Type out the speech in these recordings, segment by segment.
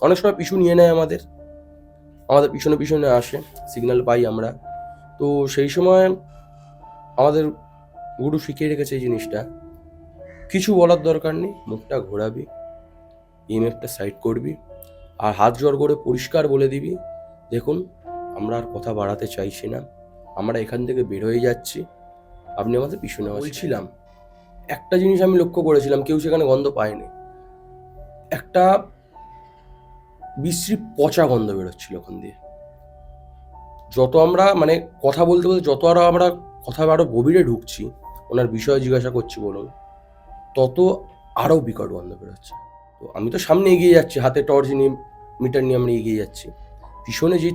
অনেক সময় পিছু নিয়ে নেয় আমাদের পিছনে পিছনে আসে, সিগন্যাল পাই আমরা। তো সেই সময় আমাদের গুরু শিখিয়ে রেখেছে এই জিনিসটা, কিছু বলার দরকার নেই, মুখটা ঘোরাবি, ইএমএফটা সাইড করবি, আর হাত জোড় করে পরিষ্কার বলে দিবি, দেখুন আমরা আর কথা বাড়াতে চাইছি না, আমরা এখান থেকে বের হয়ে যাচ্ছি, আপনি আমাদের পিছনে বলছিলাম। একটা জিনিস আমি লক্ষ্য করেছিলাম, কেউ সেখানে গন্ধ পায়নি, একটা বিশ্রী পচা গন্ধ বেরোচ্ছিল ওখান দিয়ে। যত আমরা মানে কথা বলতে বলতে যত আমরা কথা আরো গভীরে ঢুকছি, ওনার বিষয় জিজ্ঞাসা করছি বলুন, তত আরো বিকট গন্ধ বেরোচ্ছে। তো আমি তো সামনে এগিয়ে যাচ্ছি, হাতে টর্চ নিয়ে মিটার নিয়ে আমরা এগিয়ে যাচ্ছি। পিছনে যে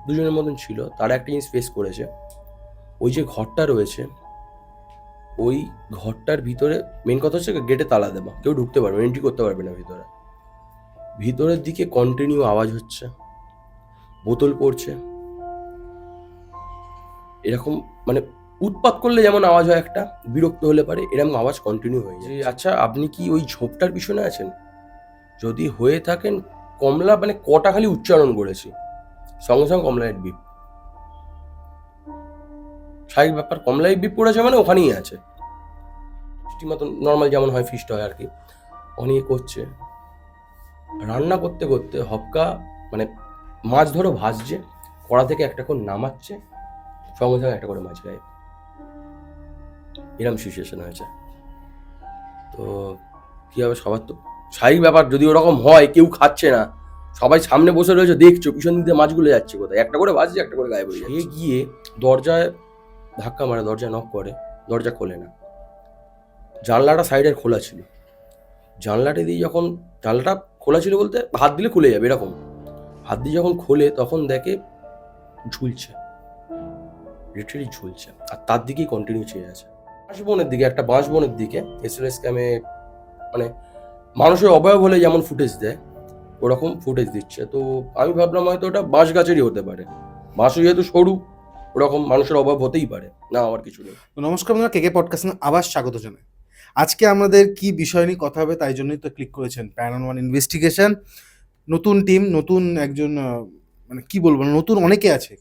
দুজনের মতন ছিল, তারা একটা জিনিস ফেস করেছে। ওই যে ঘরটা রয়েছে, ওই ঘরটার ভিতরে মেন কথা হচ্ছে গেটে তালা দেওয়া, কেউ ঢুকতে পারবে, এন্ট্রি করতে পারবে না ভিতরের দিকে কন্টিনিউ আওয়াজ হচ্ছে, বোতল পড়ছে, এরকম মানে উৎপাত করলে যেমন আওয়াজ হয় একটা, বিরক্ত হলে পারে, এরকম আওয়াজ কন্টিনিউ হয়ে যায়। আচ্ছা, আপনি কি ওই ঝোপটার পিছনে আছেন? যদি হয়ে থাকেন, কমলা মানে কটা খালি উচ্চারণ করেছি, সঙ্গে সঙ্গে কমলা লাইট বিপ, স্বাভাবিক ব্যাপার, কমলা লাইট বিপ পড়েছে মানে ওখানেই আছে, মতন নর্মাল যেমন হয় ফিস্ট হয় আর কি, অনেক করছে। রান্না করতে করতে হপকা মানে মাছ ধরো ভাজছে, কড়া থেকে একটা করে নামাচ্ছে, সঙ্গে সঙ্গে একটা করে মাছ গায়ে, এরম সিচুয়েশন হয়েছে। তো কি হবে, সবার তো স্বাভাবিক ব্যাপার, যদি ওরকম হয় কেউ খাচ্ছে না, সবাই সামনে বসে রয়েছে দেখছো, পিছন দিকে মাছগুলো যাচ্ছে কোথায়, একটা করে ভাজছে, একটা করে গায়ে বসে যাচ্ছে। গিয়ে দরজায় ধাক্কা মারে, দরজা নক করে, দরজা খোলে না, জানলাটা সাইডের খোলা ছিল, জানলাটা দিয়ে যখন, জানলাটা খোলা ছিল বলতে হাত দিলে খুলে যাবে এরকম, হাত দিয়ে যখন খোলে তখন দেখে ঝুলছে, লিটারালি ঝুলছে, আর তার দিকেই কন্টিনিউ চেয়ে আছে, বাঁশবনের দিকে, একটা বাঁশবনের দিকে এসএলএস ক্যামে মানে মানুষের অবয়ব হলে যেমন ফুটেজ দেয় ওরকম ফুটেজ দিচ্ছে। তো আমি ভাবলাম হয়তো ওটা বাঁশ গাছেরই হতে পারে, বাঁশও যেহেতু সরু, ওরকম মানুষের অভাব হতেই পারে না, আমার কিছু নেই। নমস্কার বন্ধুরা, কেকে পডকাস্টে আবার স্বাগত জানাই। আজকে আমাদের কি বিষয় নিয়ে কথা হবে, তাই জন্যই তো ক্লিক করেছেন প্যারানরমাল ইনভেস্টিগেশন। নতুন টিম, নতুন একজন মানে কি বলবো, নতুন অনেকে আছে।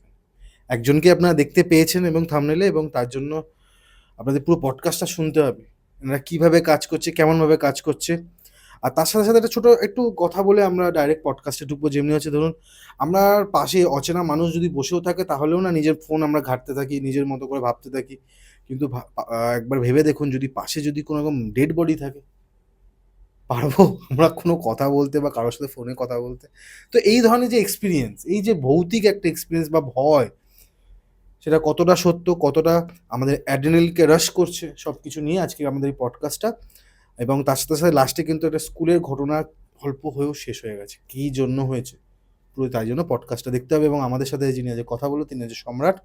একজনকে আপনারা দেখতে পেয়েছেন এবং থাম্বনেলে, এবং তার জন্য আপনাদের পুরো পডকাস্টটা শুনতে হবে, এনারা কীভাবে কাজ করছে, কেমনভাবে কাজ করছে। আর তার সাথে সাথে একটা ছোটো একটু কথা বলে আমরা ডাইরেক্ট পডকাস্টে ঢুকবো। যেমনি হচ্ছে ধরুন, আমরা পাশে অচেনা মানুষ যদি বসেও থাকে, তাহলেও না নিজের ফোন আমরা ঘাঁটতে থাকি, নিজের মতো করে ভাবতে থাকি। কিন্তু একবার ভেবে দেখুন, যদি পাশে যদি কোনো রকম ডেড বডি থাকে, পারবো আমরা কোনো কথা বলতে বা কারোর সাথে ফোনে কথা বলতে? তো এই ধরনের যে এক্সপিরিয়েন্স, এই যে ভৌতিক একটা এক্সপিরিয়েন্স বা ভয়, সেটা কতটা সত্য, কতটা আমাদের অ্যাড্রিনালিনকে রাশ করছে, সব কিছু নিয়ে আজকে আমাদের এই পডকাস্টটা। এবং তার সাথে সাথে লাস্টে কিন্তু একটা স্কুলের ঘটনা অল্প হয়েও শেষ হয়ে গেছে, কী জন্য হয়েছে পুরো, তাই জন্য পডকাস্টটা দেখতে হবে। এবং আমাদের সাথে যিনি আজ কথা বলো, তিনি হচ্ছে সম্রাট।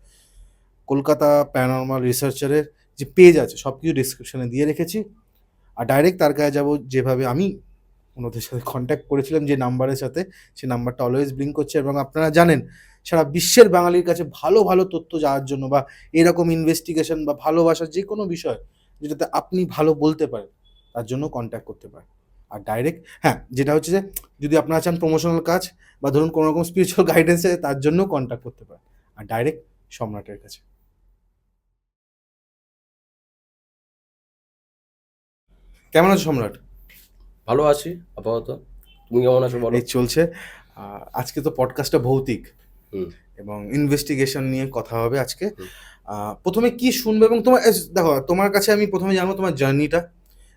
কলকাতা প্যারানরমাল রিসার্চারের যে পেজ আছে, সব কিছু ডিসক্রিপশানে দিয়ে রেখেছি। আর ডাইরেক্ট তার কাছে যাবো, যেভাবে আমি ওনাদের সাথে কন্ট্যাক্ট করেছিলাম যে নাম্বারের সাথে, সেই নাম্বারটা অলওয়েজ ব্লিঙ্ক করছে। এবং আপনারা জানেন, সারা বিশ্বের বাঙালির কাছে ভালো ভালো তথ্য যাওয়ার জন্য, বা এরকম ইনভেস্টিগেশন বা ভালোবাসার যে কোনো বিষয় যেটাতে আপনি ভালো বলতে পারেন, তার জন্য কন্ট্যাক্ট করতে পারেন। আর ডাইরেক্ট, হ্যাঁ, যেটা হচ্ছে যে যদি আপনারা চান প্রমোশনাল কাজ বা ধরুন কোনো রকম স্পিরিচুয়াল গাইডেন্স, তার জন্য কন্ট্যাক্ট করতে পারেন। আর ডাইরেক্ট সম্রাটের কাছে। কেমন আছো সম্রাট? ভালো আছি আপাতত, তুমি কেমন আছো বলো? এই চলছে। আজকে তো পডকাস্টটা ভৌতিক হুম এবং ইনভেস্টিগেশন নিয়ে কথা হবে আজকে। হুম। প্রথমে কি শুনবে, এবং তোমার দেখো, তোমার কাছে আমি প্রথমে জানবো তোমার জার্নিটা,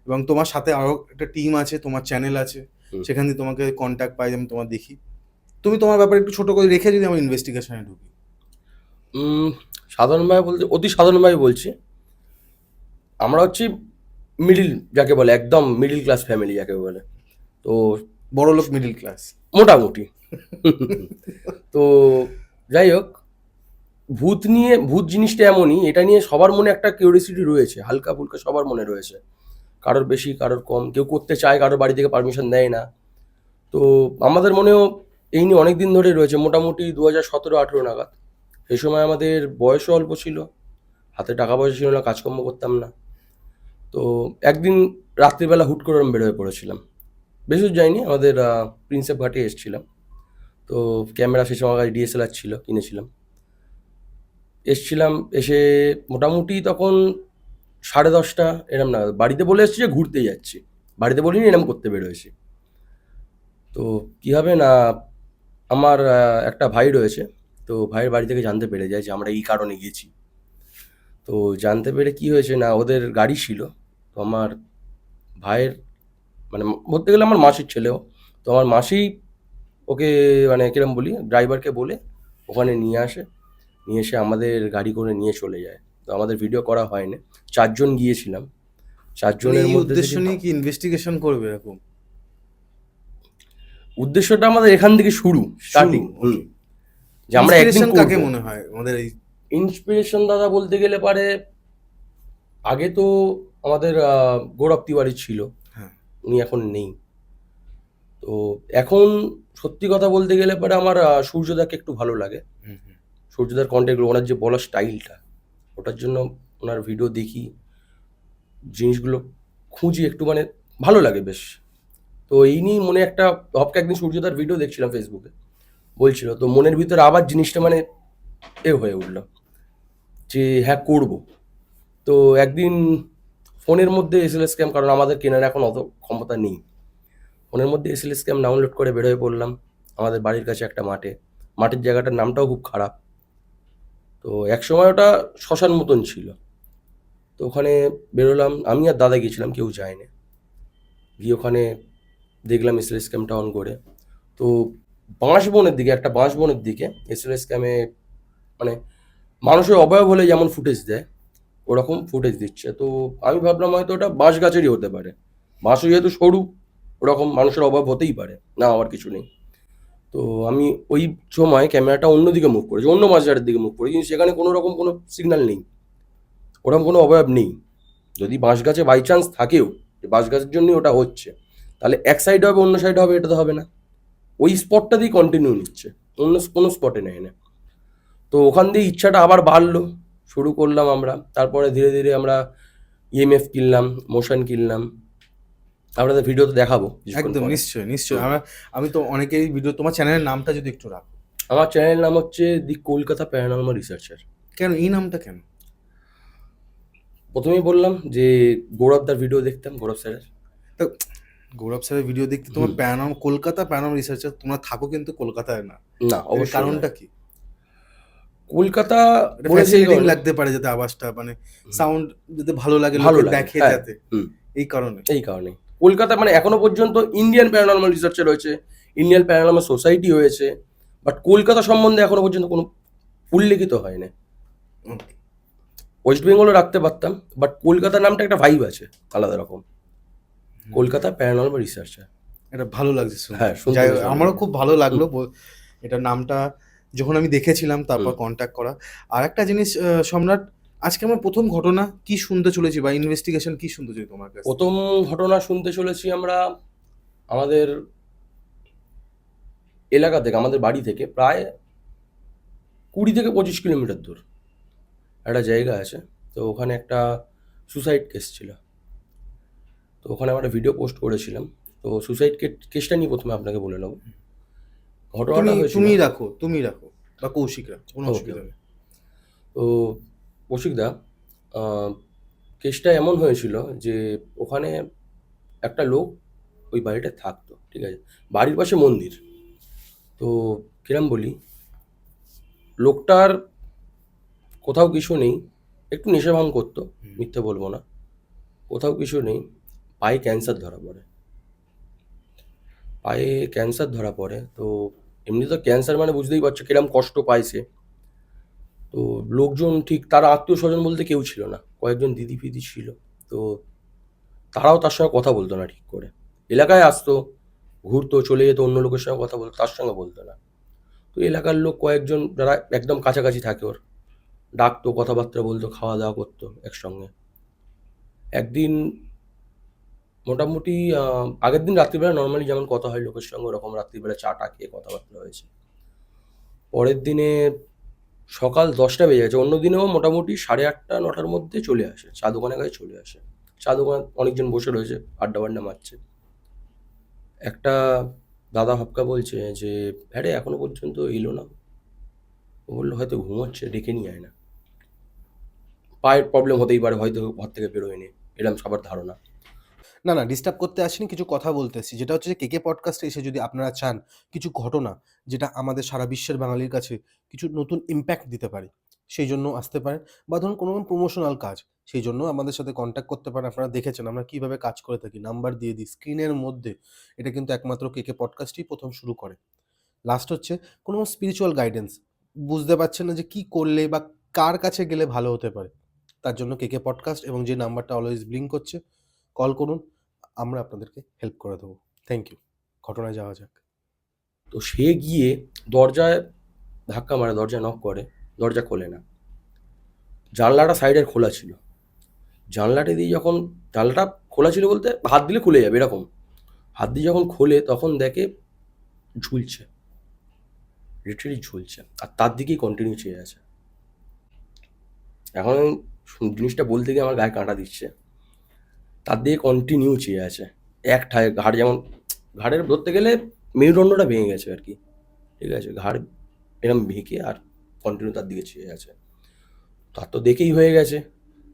এবং তোমার সাথে আরও একটা টিম আছে, তোমার চ্যানেল আছে, হুম। সেখান থেকে তোমাকে কন্ট্যাক্ট পাই, আমি তোমার দেখি। তুমি তোমার ব্যাপারে একটু ছোটো করে রেখে যদি আমার ইনভেস্টিগেশনে ঢুকি। সাধারণভাবে বলতে, অতি সাধারণভাবে বলছি, আমরা হচ্ছি মিডিল, যাকে বলে একদম মিডিল ক্লাস ফ্যামিলি যাকে বলে, তো বড়লোক মিডিল ক্লাস। মোটামুটি। তো যাই হোক, ভূত জিনিসটা এমনই, এটা নিয়ে সবার মনে একটা কিউরিওসিটি রয়েছে, হালকা ফুলকা সবার মনে রয়েছে, কারোর বেশি কারোর কম, কেউ করতে চায়, কারোর বাড়ি থেকে পারমিশন দেয় না। তো আমাদের মনেও এই নিয়ে অনেক দিন ধরে রয়েছে, মোটামুটি 2017-18 নাগাদ। সেই সময় আমাদের বয়সও অল্প ছিল, হাতে টাকা পয়সা ছিল না, কাজকর্ম করতাম না। তো একদিন রাত্রিবেলা হুট করে আমি বের হয়ে পড়েছিলাম, বেশি দূর যাইনি, আমাদের প্রিন্সেপ ঘাটে এসেছিলাম। তো ক্যামেরা সে সময় ডিএসএলআর ছিল, কিনেছিলাম। এসছিলাম, এসে মোটামুটি তখন 10:30 এরম নাগাদ। বাড়িতে বলে এসেছি যে ঘুরতে যাচ্ছি, বাড়িতে বলিনি এরম করতে বেরোয়েছি। তো কী হবে না, আমার একটা ভাই রয়েছে, তো ভাইয়ের বাড়ি থেকে জানতে পেরে যায় যে আমরা এই কারণে গেছি। তো জানতে পেরে কি হয়েছে না, ওদের গাড়ি ছিল। তো আমার ভাইয়ের মানে বলতে গেলে আমার মাসির ছেলেও, তো আমার মাসি ওকে মানে কিরম বলি, ড্রাইভারকে বলে ওখানে নিয়ে আসে, নিয়ে এসে আমাদের গাড়ি করে নিয়ে চলে যায়। তো আমাদের ভিডিও করা হয়নি, 4 জন গিয়েছিলাম। মানে 4 জনের এই মধ্যে উদ্দেশ্য থেকে নিয়ে কি ইনভেস্টিগেশন করবে এরকম উদ্দেশ্যটা আমাদের এখান থেকে শুরু, স্টার্টিং। ওকে। যে আমরা একদিন ইন্সপিরেশন কাকে করবো। মনে হয় আমাদের এই ইন্সপিরেশন দাদা বলতে গেলে পারে, আগে তো আমাদের গৌরব তিওয়ারি ছিল, হ্যাঁ উনি এখন নেই। তো এখন সত্যি কথা বলতে গেলে পরে আমার সূর্যদাকে একটু ভালো লাগে। হুম, হুম। সূর্যদার কন্টেন্টগুলো, ওনার যে বলার স্টাইলটা, ওটার জন্য ওনার ভিডিও দেখি, জিনিসগুলো খুঁজি একটু, মানে ভালো লাগে বেশ। তো এই নিয়েই মনে একটা হপকে একদিন সূর্যদার ভিডিও দেখছিলাম ফেসবুকে, বলছিল, তো মনের ভিতরে আবার জিনিসটা মানে হয়ে উঠলো যে হ্যাঁ করবো। তো একদিন ফোনের মধ্যে এসএলএস স্ক্যাম, কারণ আমাদের কেনার এখন অত ক্ষমতা নেই, ফোনের মধ্যে এসএলএস স্ক্যাম ডাউনলোড করে বের হয়ে পড়লাম আমাদের বাড়ির কাছে একটা মাঠে। মাঠের জায়গাটার নামটাও খুব খারাপ। তো একসময় ওটা শ্মশান মতন ছিল। তো ওখানে বেরোলাম, আমি আর দাদা গিয়েছিলাম, কেউ যায়নি। গিয়ে ওখানে দেখলাম এসএলএস স্ক্যামটা অন করে। তো বাঁশবনের দিকে, একটা বাঁশবনের দিকে এসএলএস স্ক্যামে মানে মানুষের অবয়ব হলে যেমন ফুটেজ দেয়, ওরকম ফুটেজ দিচ্ছে। তো আমি ভাবলাম হয়তো ওটা বাঁশ গাছেরই হতে পারে, বাঁশও যেহেতু সরু, ওরকম মানুষের অভাব হতেই পারে, না হওয়ার কিছু নেই। তো আমি ওই সময় ক্যামেরাটা অন্যদিকে মুভ করেছি, অন্য বাজারের দিকে মুভ করেছি, কিন্তু সেখানে কোনো রকম কোনো সিগন্যাল নেই, ওরকম কোনো অবয়ব নেই। যদি বাঁশ গাছে বাই চান্স থাকেও, যে বাঁশ গাছের জন্যই ওটা হচ্ছে, তাহলে এক সাইড হবে অন্য সাইড হবে, এটা তো হবে না। ওই স্পটটা দিয়ে কন্টিনিউ নিচ্ছে, অন্য কোনো স্পটে নেয় না। তো ওখান দিয়ে ইচ্ছাটা আবার বাড়লো, শুরু করলাম আমরা। তারপরে ধীরে ধীরে আমরা ইএমএফ কিনলাম, মোশন কিনলাম, আপনাদের ভিডিও তো দেখাবো কিছুক্ষণ একদম পরে। নিশ্চয়ই নিশ্চয়ই আমি তো অনেকেই ভিডিও, তোমার চ্যানেলের নামটা যদি একটু রাখো। আমার চ্যানেলের নাম হচ্ছে দি কলকাতা প্যারানর্মাল রিসার্চার। কেন এই নামটা কেন? প্রথমেই বললাম যে গৌরবদার ভিডিও দেখতাম, গৌরব স্যারের। তা গৌরব স্যারের ভিডিও দেখতে তোমার কলকাতা প্যারানর্মাল রিসার্চার, তোমরা থাকো কিন্তু কলকাতায় না, না, এর অবশ্যই কারণটা নয়। কি? কলকাতা এটা বলেছি ফ্যাসিনেটিং কারণ লাগতে পারে যাতে আওয়াজটা মানে সাউন্ড যাতে ভালো লাগে, ভালো লোকে লাগে, দেখে হ্যাঁ। যাতে, এই কারণে। এই কারণে কলকাতা মানে এখনো পর্যন্ত ইন্ডিয়ান প্যারানর্মাল রিসার্চার রয়েছে, ইন্ডিয়ান প্যারানর্মাল সোসাইটি হয়েছে, বাট কলকাতা সম্বন্ধে এখনো পর্যন্ত কোনো উল্লেখিত হয়নি। Okay. ওয়েস্ট বেঙ্গলও রাখতে পারতাম, বাট কলকাতা নামটা একটা ভাইব আছে আলাদা রকম, কলকাতা প্যারানর্মাল রিসার্চার। এটা ভালো লাগছে শুনতে। হ্যাঁ, শুনতে যাই হোক, বেশ ভালো আমারও লাগে। খুব ভালো লাগলো এটার নামটা যখন আমি দেখেছিলাম, তারপর কন্ট্যাক্ট করা। আর একটা জিনিস সম্রাট, আজকে আমরা প্রথম ঘটনা কি শুনতে চলেছি বা ইনভেস্টিগেশন কি শুনতে চলেছি তোমার কাছে? প্রথম ঘটনা শুনতে চলেছি আমরা আমাদের এলাকা থেকে, আমাদের বাড়ি থেকে প্রায় 20 থেকে 25 কিলোমিটার দূর একটা জায়গা আছে। তো ওখানে একটা সুসাইড কেস ছিল। তো ওখানে আমরা ভিডিও পোস্ট করেছিলাম। তো সুসাইড কেসটা নিয়ে প্রথমে আপনাকে বলে নেব। ঘটনাটা হয়েছিল, তুমি রাখো বা কৌশিক রাখো, কোনো ওকে, অসুবিধা নেই। তো কৌশিকদা, কেসটা এমন হয়েছিল যে ওখানে একটা লোক ওই বাড়িটা থাকতো, ঠিক আছে, বাড়ির পাশে মন্দির। তো কিরম বলি, লোকটার কোথাও কিছু নেই, একটু নেশা ভাঙ করতো, মিথ্যে বলবো না, কোথাও কিছু নেই, পায়ে ক্যান্সার ধরা পড়ে। পায়ে ক্যান্সার ধরা পড়ে, তো এমনি তো ক্যান্সার মানে বুঝতেই পারছো কিরম কষ্ট পায় সে। তো লোকজন ঠিক, তার আত্মীয় স্বজন বলতে কেউ ছিল না, কয়েকজন দিদি ফিদি ছিল। তো তারাও তার সঙ্গে কথা বলতো না ঠিক করে, এলাকায় আসতো, ঘুরতো, চলে যেত, অন্য লোকের সঙ্গে কথা বলতো, তার সঙ্গে বলতো না। তো এলাকার লোক কয়েকজন যারা একদম কাছাকাছি থাকে ওর, ডাকতো, কথাবার্তা বলতো, খাওয়া দাওয়া করতো একসঙ্গে। একদিন মোটামুটি আগের দিন রাত্রিবেলা নর্মালি যেমন কথা হয় লোকের সঙ্গে, ওরকম রাত্রিবেলা চা টা খেয়ে কথাবার্তা হয়েছে। পরের দিনে সকাল 10টা বেজে গেছে, অন্য দিনেও মোটামুটি 8:30 9টার মধ্যে চলে আসে, চা দোকানের কাছে চলে আসে। চা দোকানে অনেকজন বসে রয়েছে, আড্ডা বাড্ডা মারছে। একটা দাদা হপকা বলছে যে, "হ্যাঁ রে, এখনো পর্যন্ত এলো না।" ও বললো, "হয়তো ঘুমোচ্ছে, ডেকে নিয়ে আয় না।" পায়ের প্রবলেম হতেই পারে, হয়তো ঘর থেকে বেরোয়নি, এরকম সবার ধারণা। না, না ডিস্টার্ব করতে আসিনি, কিছু কথা বলতে এসেছি। যেটা হচ্ছে যে কেকে পডকাস্টে এসে যদি আপনারা চান কিছু ঘটনা যেটা আমাদের সারা বিশ্বের বাঙালির কাছে কিছু নতুন ইমপ্যাক্ট দিতে পারে, সেইজন্য আসতে পারেন। বা ধরুন কোনো রকম প্রমোশনাল কাজ, সেইজন্য আমাদের সাথে কনট্যাক্ট করতে পারেন। আপনারা দেখেছেন আমরা কিভাবে কাজ করে থাকি। নাম্বার দিয়ে দিই স্ক্রিনের মধ্যে। এটা কিন্তু একমাত্র কেকে পডকাস্টই ১ম শুরু করে। লাস্ট হচ্ছে কোনো স্পিরিচুয়াল গাইডেন্স। বুঝতে পারছেন না যে কি করলে বা কার কাছে গেলে ভালো হতে পারে। তার জন্য কেকে পডকাস্ট এবং যে নাম্বারটা অলওয়েজ ব্লিঙ্ক করছে, কল করুন। আমরা আপনাদেরকে হেল্প করে দেবো। Thank you. ঘটনায় যাওয়া যাক। তো সে গিয়ে দরজায় ধাক্কা মারে, দরজায় নক করে, দরজা খোলে না। জানলাটা সাইডের খোলা ছিল। জানলাটা দিয়ে যখন, জানলাটা খোলা ছিল বলতে হাত দিলে খুলে যাবে এরকম, হাত দিয়ে যখন খোলে তখন দেখে ঝুলছে, লিটারেলি ঝুলছে, আর তার দিকেই কন্টিনিউ চেয়ে আছে। এখন জিনিসটা বলতে গিয়ে আমার গায়ে কাঁটা দিচ্ছে। তার দিকে কন্টিনিউ চেয়ে আছে এক ঠায়, ঘাড় যেমন, ঘাড়ের ধরতে গেলে মেরুদণ্ডটা ভেঙে গেছে আর কি, ঠিক আছে, ঘাড় এরকম ভেঙে আর কন্টিনিউ তার দিকে চেয়ে আছে। তার তো দেখেই হয়ে গেছে,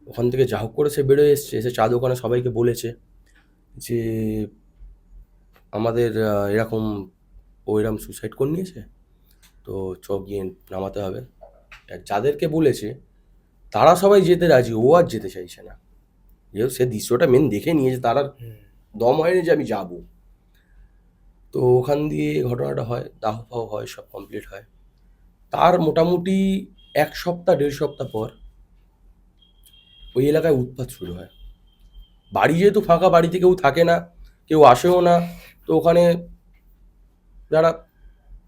ওখান থেকে যা হোক করে সে বেরোয় এসছে, এসে চা দোকানে সবাইকে বলেছে যে আমাদের এরকম, ও এরকম সুসাইড করে নিয়েছে, তো চ গিয়ে নামাতে হবে। আর যাদেরকে বলেছে তারা সবাই যেতে রাজি, ও আর যেতে চাইছে না, যেহেতু সে দৃশ্যটা মেন দেখে নিয়েছে, তার আর দম হয়নি যে আমি যাব। তো ওখান দিয়ে ঘটনাটা হয়, দাহ ফাহ হয়, সব কমপ্লিট হয়। তার মোটামুটি 1 সপ্তাহ 1.5 সপ্তাহ পর ওই এলাকায় উৎপাত শুরু হয়। বাড়ি যেহেতু ফাঁকা, বাড়িতে কেউ থাকে না, কেউ আসেও না, তো ওখানে যারা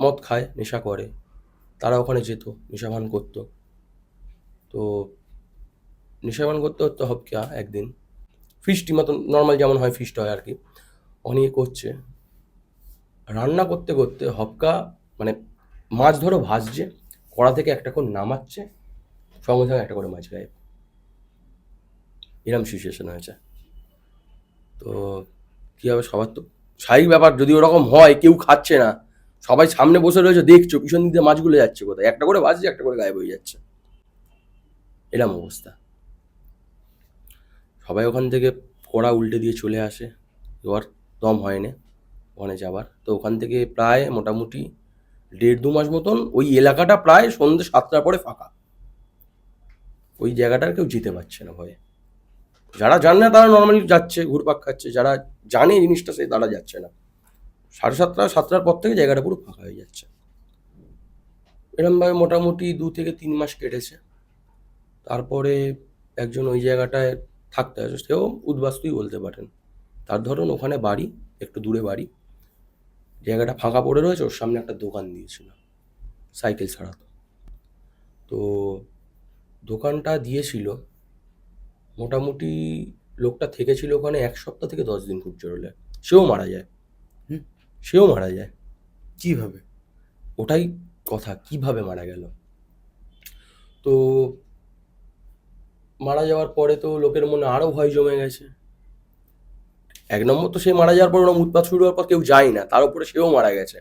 মদ খায়, নেশা করে, তারা ওখানে যেত, নেশাভান করতো। তো নেশাভান করতে করতে হপকা একদিন ফিস্টি মতন নর্মাল যেমন হয় ফিস্ট হয় আর কি, অনেক করছে, রান্না করতে করতে হপকা মানে মাছ ধরো ভাজছে, কড়া থেকে একটা করে নামাচ্ছে, সঙ্গে সঙ্গে একটা করে মাছ গায়ে, এরম সিচুয়েশন হয়েছে। তো কী হবে, সবার তো স্বাভাবিক ব্যাপার, যদি ওরকম হয়, কেউ খাচ্ছে না, সবাই সামনে বসে রয়েছে দেখছো, পিছন দিকে মাছগুলো যাচ্ছে কোথায়, একটা করে ভাজছে, একটা করে গায়েব হয়ে যাচ্ছে, এরম অবস্থা। সবাই ওখান থেকে কড়া উল্টে দিয়ে চলে আসে, এবার দম হয় না ওখানে যাবার। তো ওখান থেকে প্রায় মোটামুটি 1.5-2 মাস মতন ওই এলাকাটা প্রায় সন্ধ্যে 7টার পরে ফাঁকা, ওই জায়গাটার কেউ যেতে পারছে না ভয়ে। যারা জানে না তারা নর্মালি যাচ্ছে, ঘুরপাক খাচ্ছে, যারা জানে এই জিনিসটা সে তারা যাচ্ছে না। 7:30-7টার পর থেকে জায়গাটা পুরো ফাঁকা হয়ে যাচ্ছে। এরমভাবে মোটামুটি 2 থেকে 3 মাস কেটেছে। তারপরে একজন ওই জায়গাটায় থাকতে আসে, সেও উদ্বাস্তুই বলতে পারেন। তার ধরুন ওখানে বাড়ি, একটু দূরে বাড়ি, জায়গাটা ফাঁকা পড়ে রয়েছে, ওর সামনে একটা দোকান দিয়েছিল, সাইকেল সারাতো। তো দোকানটা দিয়েছিল, মোটামুটি লোকটা থেকেছিল ওখানে 1 সপ্তাহ থেকে 10 দিন খুব জোর হলে। সেও মারা যায়। হুম। সেও মারা যায়। কিভাবে? ওটাই কথা, কিভাবে মারা গেল। তো মারা যাওয়ার পরে তো লোকের মনে আরও ভয় জমে গেছে। 1 নম্বর তো সে মারা যাওয়ার পর ওরকম উৎপাত শুরু হওয়ার পর কেউ যায় না, তার উপরে সেও মারা গেছে।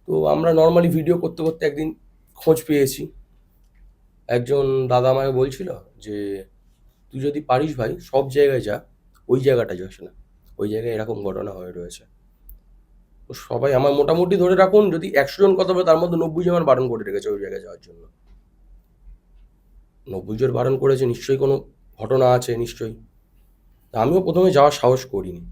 তো আমরা নর্মালি ভিডিও করতে করতে একদিন খোঁজ পেয়েছি। একজন দাদা আমাকে বলছিল যে তুই যদি পারিস ভাই সব জায়গায় যা, ওই জায়গাটা যাস না, ওই জায়গায় এরকম ঘটনা হয়ে রয়েছে। তো সবাই আমার মোটামুটি ধরে রাখুন, যদি 100 জন কথা বলে তার মধ্যে 90 জন আমার বারণ করে রেখেছে ওই জায়গায় যাওয়ার জন্য। 90 জন বারণ করেছে, নিশ্চয়ই কোনো ঘটনা আছে নিশ্চয়ই। তা আমিও প্রথমে যাওয়ার সাহস করিনি।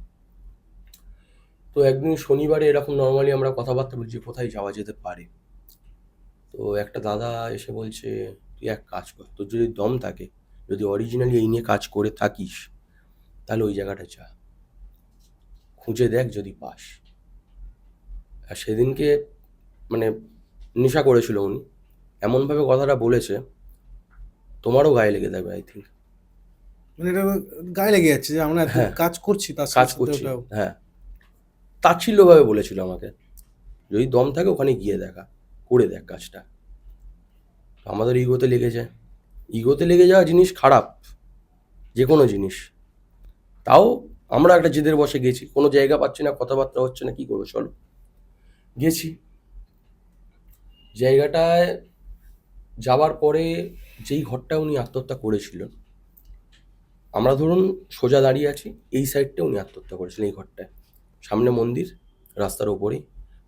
তো একদিন শনিবারে এরকম নর্মালি আমরা কথাবার্তা বলছি কোথায় যাওয়া যেতে পারে। তো একটা দাদা এসে বলছে, তুই এক কাজ কর, তোর যদি দম থাকে, যদি অরিজিনালি এই নিয়ে কাজ করে থাকিস, তাহলে ওই জায়গাটা যা, খুঁজে দেখ যদি পাস। আর সেদিনকে মানে নেশা করেছিল উনি, এমনভাবে কথাটা বলেছে, তোমারও গায়ে লেগে যাবে আই থিঙ্ক। মানে এটা গায়ে লেগে যাচ্ছে যে আমরা এত হ্যাঁ, কাজ করছি তার কাজ সাথে সাথে করছি, ওটাও। হ্যাঁ, তাচ্ছিল্যভাবে বলেছিল আমাকে, যদি দম থাকে ওখানে গিয়ে দেখা, করে দেখ কাজটা। তো আমাদের ইগোতে লেগে যায়, ইগোতে লেগে যাওয়া জিনিস খারাপ, যে কোনো জিনিস। তাও আমরা একটা জেদের বসে গেছি, কোনো জায়গা পাচ্ছি না, কথাবার্তা হচ্ছে না, কি করবো, চলো গেছি। জায়গাটায় যাওয়ার পরে যেই ঘরটা উনি আত্মহত্যা করেছিলেন, আমরা ধরুন সোজা দাঁড়িয়ে আছি, এই সাইডটা উনি আত্মহত্যা করেছিলেন, এই ঘরটায়, সামনে মন্দির, রাস্তার ওপরেই,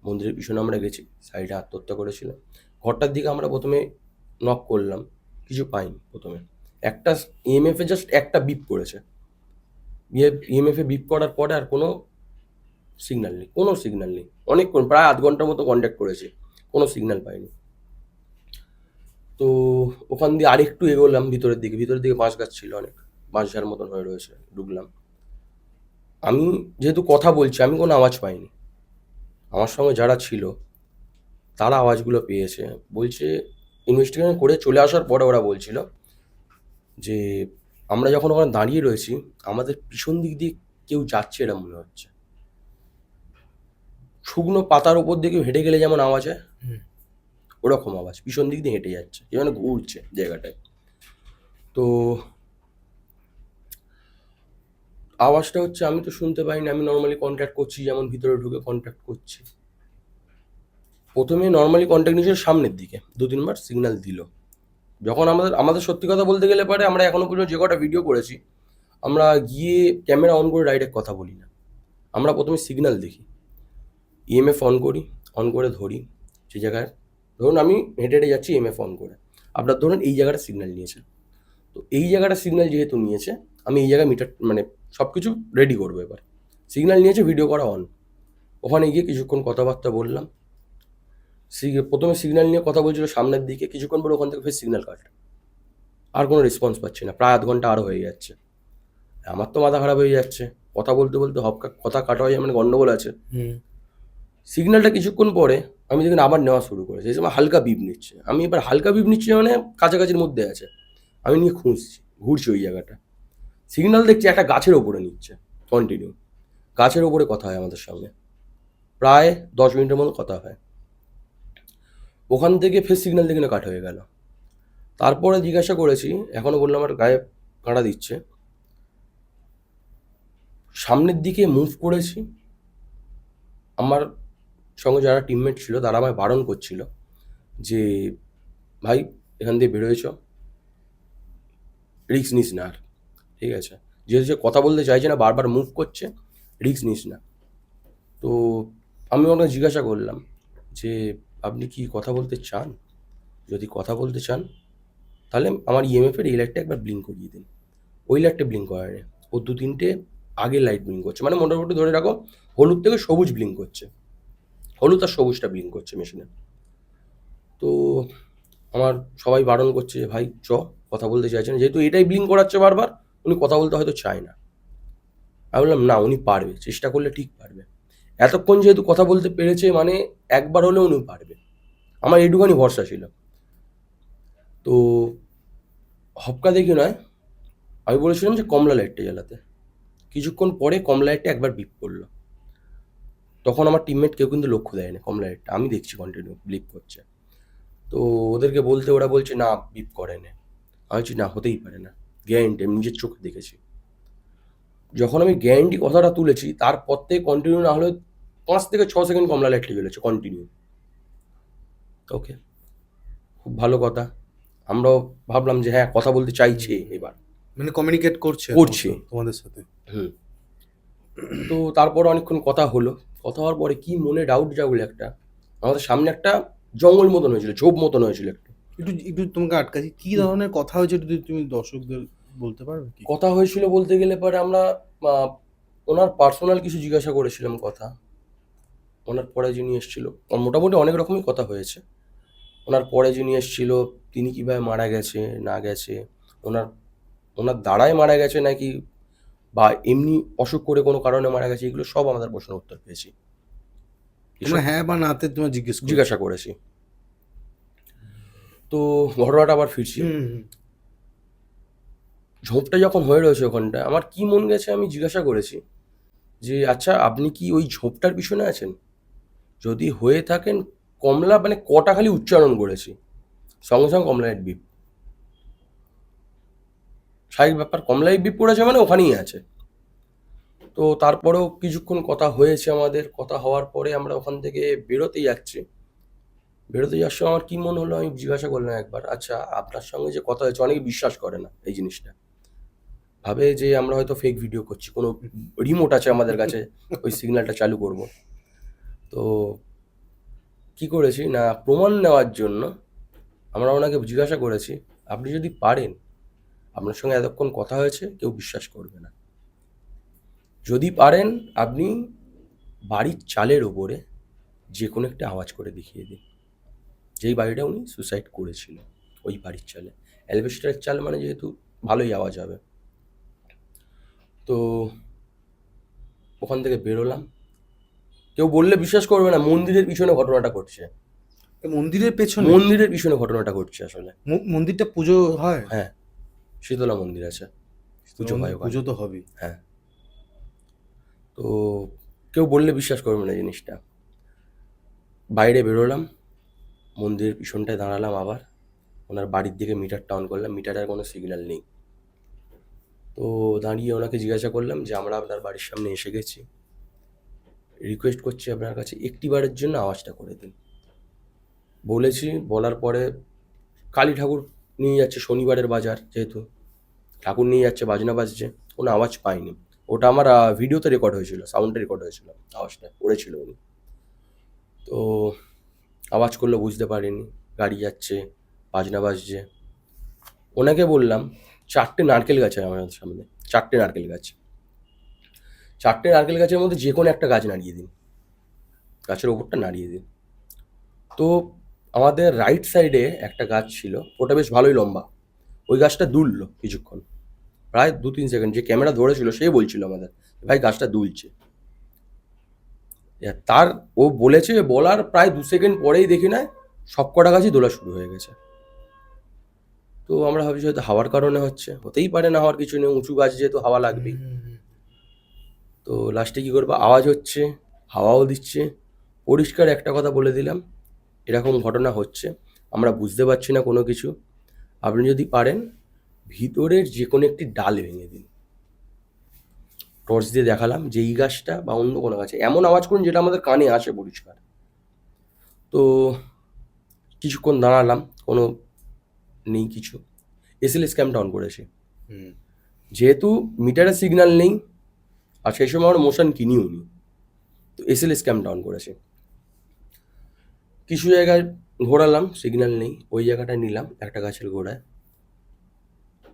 মন্দিরের পিছনে আমরা গেছি, সাইডে আত্মহত্যা করেছিলাম। ঘরটার দিকে আমরা প্রথমে নক করলাম, কিছু পাইনি প্রথমে। একটা ইএমএফে জাস্ট একটা বিপ করেছে, ইএমএফে বিপ করার পরে আর কোনো সিগন্যাল নেই, কোনো সিগন্যাল নেই। অনেকক্ষণ, প্রায় আধ ঘন্টার মতো কন্ট্যাক্ট করেছি, কোনো সিগন্যাল পাইনি। তো ওখান দিয়ে আরেকটু এগোলাম ভিতরের দিকে বাঁশ গাছ ছিল, অনেক বাঁশঝাড় মতন হয়ে রয়েছে, ঢুকলাম। আমি যেহেতু কথা বলছি, আমি কোনো আওয়াজ পাইনি। আমার সঙ্গে যারা ছিল তারা আওয়াজগুলো পেয়েছে, বলছে, ইনভেস্টিগেশন করে চলে আসার পরে ওরা বলছিল যে আমরা যখন ওখানে দাঁড়িয়ে রয়েছি, আমাদের পিছন দিক দিয়ে কেউ যাচ্ছে এরকম মনে হচ্ছে। শুকনো পাতার উপর দিয়ে কেউ হেঁটে গেলে যেমন আওয়াজ হয়, ওরকম আওয়াজ, পিছন দিক দিয়ে হেঁটে যাচ্ছে, যেমন ঘুরছে জায়গাটায়। তো আওয়াজটা হচ্ছে, আমি তো শুনতে পাইনি, আমি নর্মালি কন্ট্যাক্ট করছি, যেমন ভিতরে ঢুকে কন্ট্যাক্ট করছি। প্রথমে নর্মালি কন্ট্যাক্ট নিয়েছিল সামনের দিকে, 2-3 বার সিগন্যাল দিল। যখন আমাদের সত্যি কথা বলতে গেলে পারে, আমরা এখনো পর্যন্ত যে কটা ভিডিও করেছি, আমরা গিয়ে ক্যামেরা অন করে ডাইরেক্ট কথা বলি না, আমরা প্রথমে সিগন্যাল দেখি, ইএমএফ অন করি, অন করে ধরি সেই জায়গায়। ধরুন আমি হেঁটে হেঁটে যাচ্ছি, ইএমএফ অন করে, আপনার ধরুন এই জায়গাটা সিগন্যাল নিয়েছে, তো এই জায়গাটা সিগন্যাল যেহেতু নিয়েছে, আমি এই জায়গায় মিটার মানে সব কিছু রেডি করবো। এবার সিগন্যাল নিয়েছে, ভিডিও করা অন, ওখানে গিয়ে কিছুক্ষণ কথাবার্তা বললাম। প্রথমে সিগন্যাল নিয়ে কথা বলছিল সামনের দিকে, কিছুক্ষণ পরে ওখান থেকে ফের সিগন্যাল কাট, আর কোনো রেসপন্স পাচ্ছি না, প্রায় আধ ঘন্টা আরও হয়ে যাচ্ছে। আমার তো মাথা খারাপ হয়ে যাচ্ছে, কথা বলতে বলতে কথা কাটা হয়ে যায়, মানে গন্ডগোল আছে। সিগন্যালটা কিছুক্ষণ পরে আমি দেখুন আবার নেওয়া শুরু করেছি, এই সময় হালকা বিপ নিচ্ছে। আমি এবার হালকা বিপ নিচ্ছি মানে কাছাকাছির মধ্যে আছে, আমি নিয়ে খুঁজছি, ঘুরছি ওই জায়গাটা। সিগন্যাল দেখছি একটা গাছের ওপরে নিচ্ছে, কন্টিনিউ গাছের ওপরে কথা হয় আমাদের সঙ্গে, প্রায় 10 মিনিটের মতো কথা হয়। ওখান থেকে ফের সিগন্যাল দেখে কাট হয়ে গেল। তারপরে জিজ্ঞাসা করেছি, এখনও বললাম আমার গায়ে কাঁটা দিচ্ছে। সামনের দিকে মুভ করেছি, আমার সঙ্গে যারা টিমমেট ছিল তারা আমায় বারণ করছিল যে ভাই এখান দিয়ে বেরোয়েছ, রিস্ক নিস না আর, ঠিক আছে, যেহেতু সে কথা বলতে চাইছে না, বারবার মুভ করছে, রিস্ক নিস না। তো আমি ওনাকে জিজ্ঞাসা করলাম যে আপনি কি কথা বলতে চান? যদি কথা বলতে চান তাহলে আমার ইএমএফের এই লাইটটা একবার ব্লিঙ্ক করিয়ে দিন। ওই লাইটটা ব্লিঙ্ক করেনি, ও 2-3টে আগের লাইট ব্লিঙ্ক করছে, মানে মোটামুটি ধরে রাখো হলুদ থেকে সবুজ ব্লিঙ্ক করছে, হলুদ আর সবুজটা ব্লিঙ্ক করছে মেশিনে। তো আমার সবাই বারণ করছে যে ভাই কথা বলতে চাইছেন, যেহেতু এটাই ব্লিঙ্ক করাচ্ছে বারবার, উনি কথা বলতে হয়তো চায় না। আমি বললাম না, উনি পারবে, চেষ্টা করলে ঠিক পারবে। এতক্ষণ যেহেতু কথা বলতে পেরেছে, মানে একবার হলেও উনি পারবে, আমার এইটুখানি ভরসা ছিল। তো হপকা দেখি নয়, আমি বলেছিলাম যে কমলা লাইটটা জ্বালাতে। কিছুক্ষণ পরে কমলা লাইটটা একবার বিপ করলো, তখন আমার টিমমেট কেউ কিন্তু লক্ষ্য দেয়নি কমলা লাইটটা, আমি দেখছি কন্টিনিউ ব্লিপ করছে। তো ওদেরকে বলতে ওরা বলছে না বিপ করেনি। আমি বলছি না, হতেই পারে না, গ্যারেন্টি, আমি নিজের চোখে দেখেছি। যখন আমি গ্যারেন্টি কথাটা তুলেছি, তারপর থেকে কন্টিনিউ না হলেও 5 থেকে 6 সেকেন্ড কমলা লাইটটা জ্বলেছে কন্টিনিউ। ওকে, খুব ভালো কথা, আমরাও ভাবলাম যে হ্যাঁ কথা বলতে চাইছে এবার, মানে কমিউনিকেট করছে তোমাদের সাথে। তো তারপর অনেকক্ষণ কথা হলো, কথা হওয়ার পরে কি মনে ডাউট জাগলো একটা, আমাদের সামনে একটা জঙ্গল মতন হয়েছিল, ঝোপ মতন হয়েছিল একটু। একটু একটু তোমাকে আটকাছি, কি ধরনের কথা হয়েছে যদি তুমি দর্শকদের বলতে পারবে কি? কথা হয়েছিল বলতে গেলে পরে আমরা ওনার পার্সোনাল কিছু জিজ্ঞাসা করেছিলাম কথা, ওনার পরে যিনি এসেছিল, মোটামুটি অনেক রকমই কথা হয়েছে। ওনার পরে যিনি এসেছিল তিনি কীভাবে মারা গেছে না গেছে, ওনার ওনার দ্বারাই মারা গেছে নাকি বা এমনি অসুখ করে কোনো কারণে মারা গেছে, এগুলো সব আমাদের প্রশ্নের উত্তর পেয়েছি। তোমরা হ্যাঁ বা নাতে তোমার জিজ্ঞাসা করেছি। তো ঘটনাটা আবার ফিরছি, ঝোপটা যখন হয়ে রয়েছে ওখানটা, আমার কি মন গেছে, আমি জিজ্ঞাসা করেছি যে আচ্ছা আপনি কি ওই ঝোপটার পিছনে আছেন? যদি হয়ে থাকেন, কমলা মানে কটা খালি উচ্চারণ করেছি, সঙ্গে সঙ্গে কমলা লাইট বিপ, স্বাভাবিক ব্যাপার, কমলা লাইট বিপ করেছে মানে ওখানেই আছে। তো তারপরেও কিছুক্ষণ কথা হয়েছে আমাদের, কথা হওয়ার পরে আমরা ওখান থেকে বেরোতে যাচ্ছি। বেরোতে যাওয়ার সময় আমার কি মনে হলো, আমি জিজ্ঞাসা করলাম একবার, আচ্ছা আপনার সঙ্গে যে কথা হয়েছে, অনেকে বিশ্বাস করে না এই জিনিসটা, ভাবে যে আমরা হয়তো ফেক ভিডিও করছি, কোনো রিমোট আছে আমাদের কাছে, ওই সিগন্যালটা চালু করব। তো কি করেছি না, প্রমাণ নেওয়ার জন্য আমরা ওনাকে জিজ্ঞাসা করেছি, আপনি যদি পারেন, আপনার সঙ্গে এতক্ষণ কথা হয়েছে, কেউ বিশ্বাস করবে না, যদি পারেন আপনি বাড়ির চালের ওপরে যে কোনো একটা আওয়াজ করে দেখিয়ে দিন। যেই বাড়িটা উনি সুসাইড করেছিল, ওই বাড়ির চালে, অ্যালবেস্টারের চাল মানে যেহেতু ভালোই আওয়াজ হবে। তো ওখান থেকে বেরোলাম, কেউ বললে বিশ্বাস করবে না, মন্দিরের পিছনে ঘটনাটা ঘটছে। মন্দিরের পেছনে? মন্দিরের পিছনে ঘটনাটা ঘটছে আসলে। মন্দিরটা পুজো হয়? হ্যাঁ, শীতলা মন্দির আছে, পুজো হয় ওখানে। পুজো তো হবেই। হ্যাঁ, তো কেউ বললে বিশ্বাস করবে না জিনিসটা। বাইরে বেরোলাম, মন্দিরের পিছনটায় দাঁড়ালাম, আবার ওনার বাড়ির দিকে মিটারটা অন করলাম, মিটারের কোনো সিগন্যাল নেই। তো দাঁড়িয়ে ওনাকে জিজ্ঞাসা করলাম যে আমরা আপনার বাড়ির সামনে এসে গেছি, রিকোয়েস্ট করছি আপনার কাছে একটিবারের জন্য আওয়াজটা করে দিন। বলেছি, বলার পরে কালী ঠাকুর নিয়ে যাচ্ছে, শনিবারের বাজার যেহেতু, ঠাকুর নিয়ে যাচ্ছে, বাজনা বাজছে, কোনো আওয়াজ পাইনি। ওটা আমার ভিডিওতে রেকর্ড হয়েছিল, সাউন্ডে রেকর্ড হয়েছিল, আওয়াজটা করেছিল উনি। তো আওয়াজ করলো বুঝতে পারিনি, গাড়ি যাচ্ছে, বাজনা বাজছে। ওনাকে বললাম 4টে নারকেল গাছ আছে আমাদের সামনে, 4টে নারকেল গাছ, 4টে নারকেল গাছের মধ্যে যে কোনো একটা গাছ নাড়িয়ে দিন, গাছের ওপরটা নাড়িয়ে দিন। তো আমাদের রাইট সাইডে একটা গাছ ছিল, ওটা বেশ ভালোই লম্বা, ওই গাছটা দুললো কিছুক্ষণ, প্রায় 2-3 সেকেন্ড। যে ক্যামেরা ধরেছিল সে বলছিল আমাদের, ভাই গাছটা দুলছে। তার ও বলেছে, বলার প্রায় 2 সেকেন্ড পরেই দেখি না সব কটা গাছই দোলা শুরু হয়ে গেছে। তো আমরা ভাবছি হয়তো হাওয়ার কারণে হচ্ছে, হতেই পারে না, হওয়ার কিছু নেই, উঁচু গাছ যেহেতু হাওয়া লাগবেই। তো লাস্টে কী করবো, আওয়াজ হচ্ছে, হাওয়াও দিচ্ছে। পরিষ্কার একটা কথা বলে দিলাম, এরকম ঘটনা হচ্ছে, আমরা বুঝতে পারছি না কোনো কিছু, আপনি যদি পারেন ভিতরের যে কোনো একটি ডাল ভেঙে দিন। টর্চ দিয়ে দেখালাম যে এই গাছটা বা অন্য কোনো গাছে এমন আওয়াজ করুন যেটা আমাদের কানে আসে পরিষ্কার। তো কিছুক্ষণ দাঁড়ালাম, কোনো নেই কিছু, এসএলএস ক্যামটা অন করেছি, যেহেতু মিটারের সিগন্যাল নেই, আর সেই সময় আমার মোশন কিনিও নি, তো এসএলএস ক্যামটা অন করেছি। কিছু জায়গায় ঘোরালাম, সিগন্যাল নেই, ওই জায়গাটায় নিলাম একটা গাছের গোড়ায়,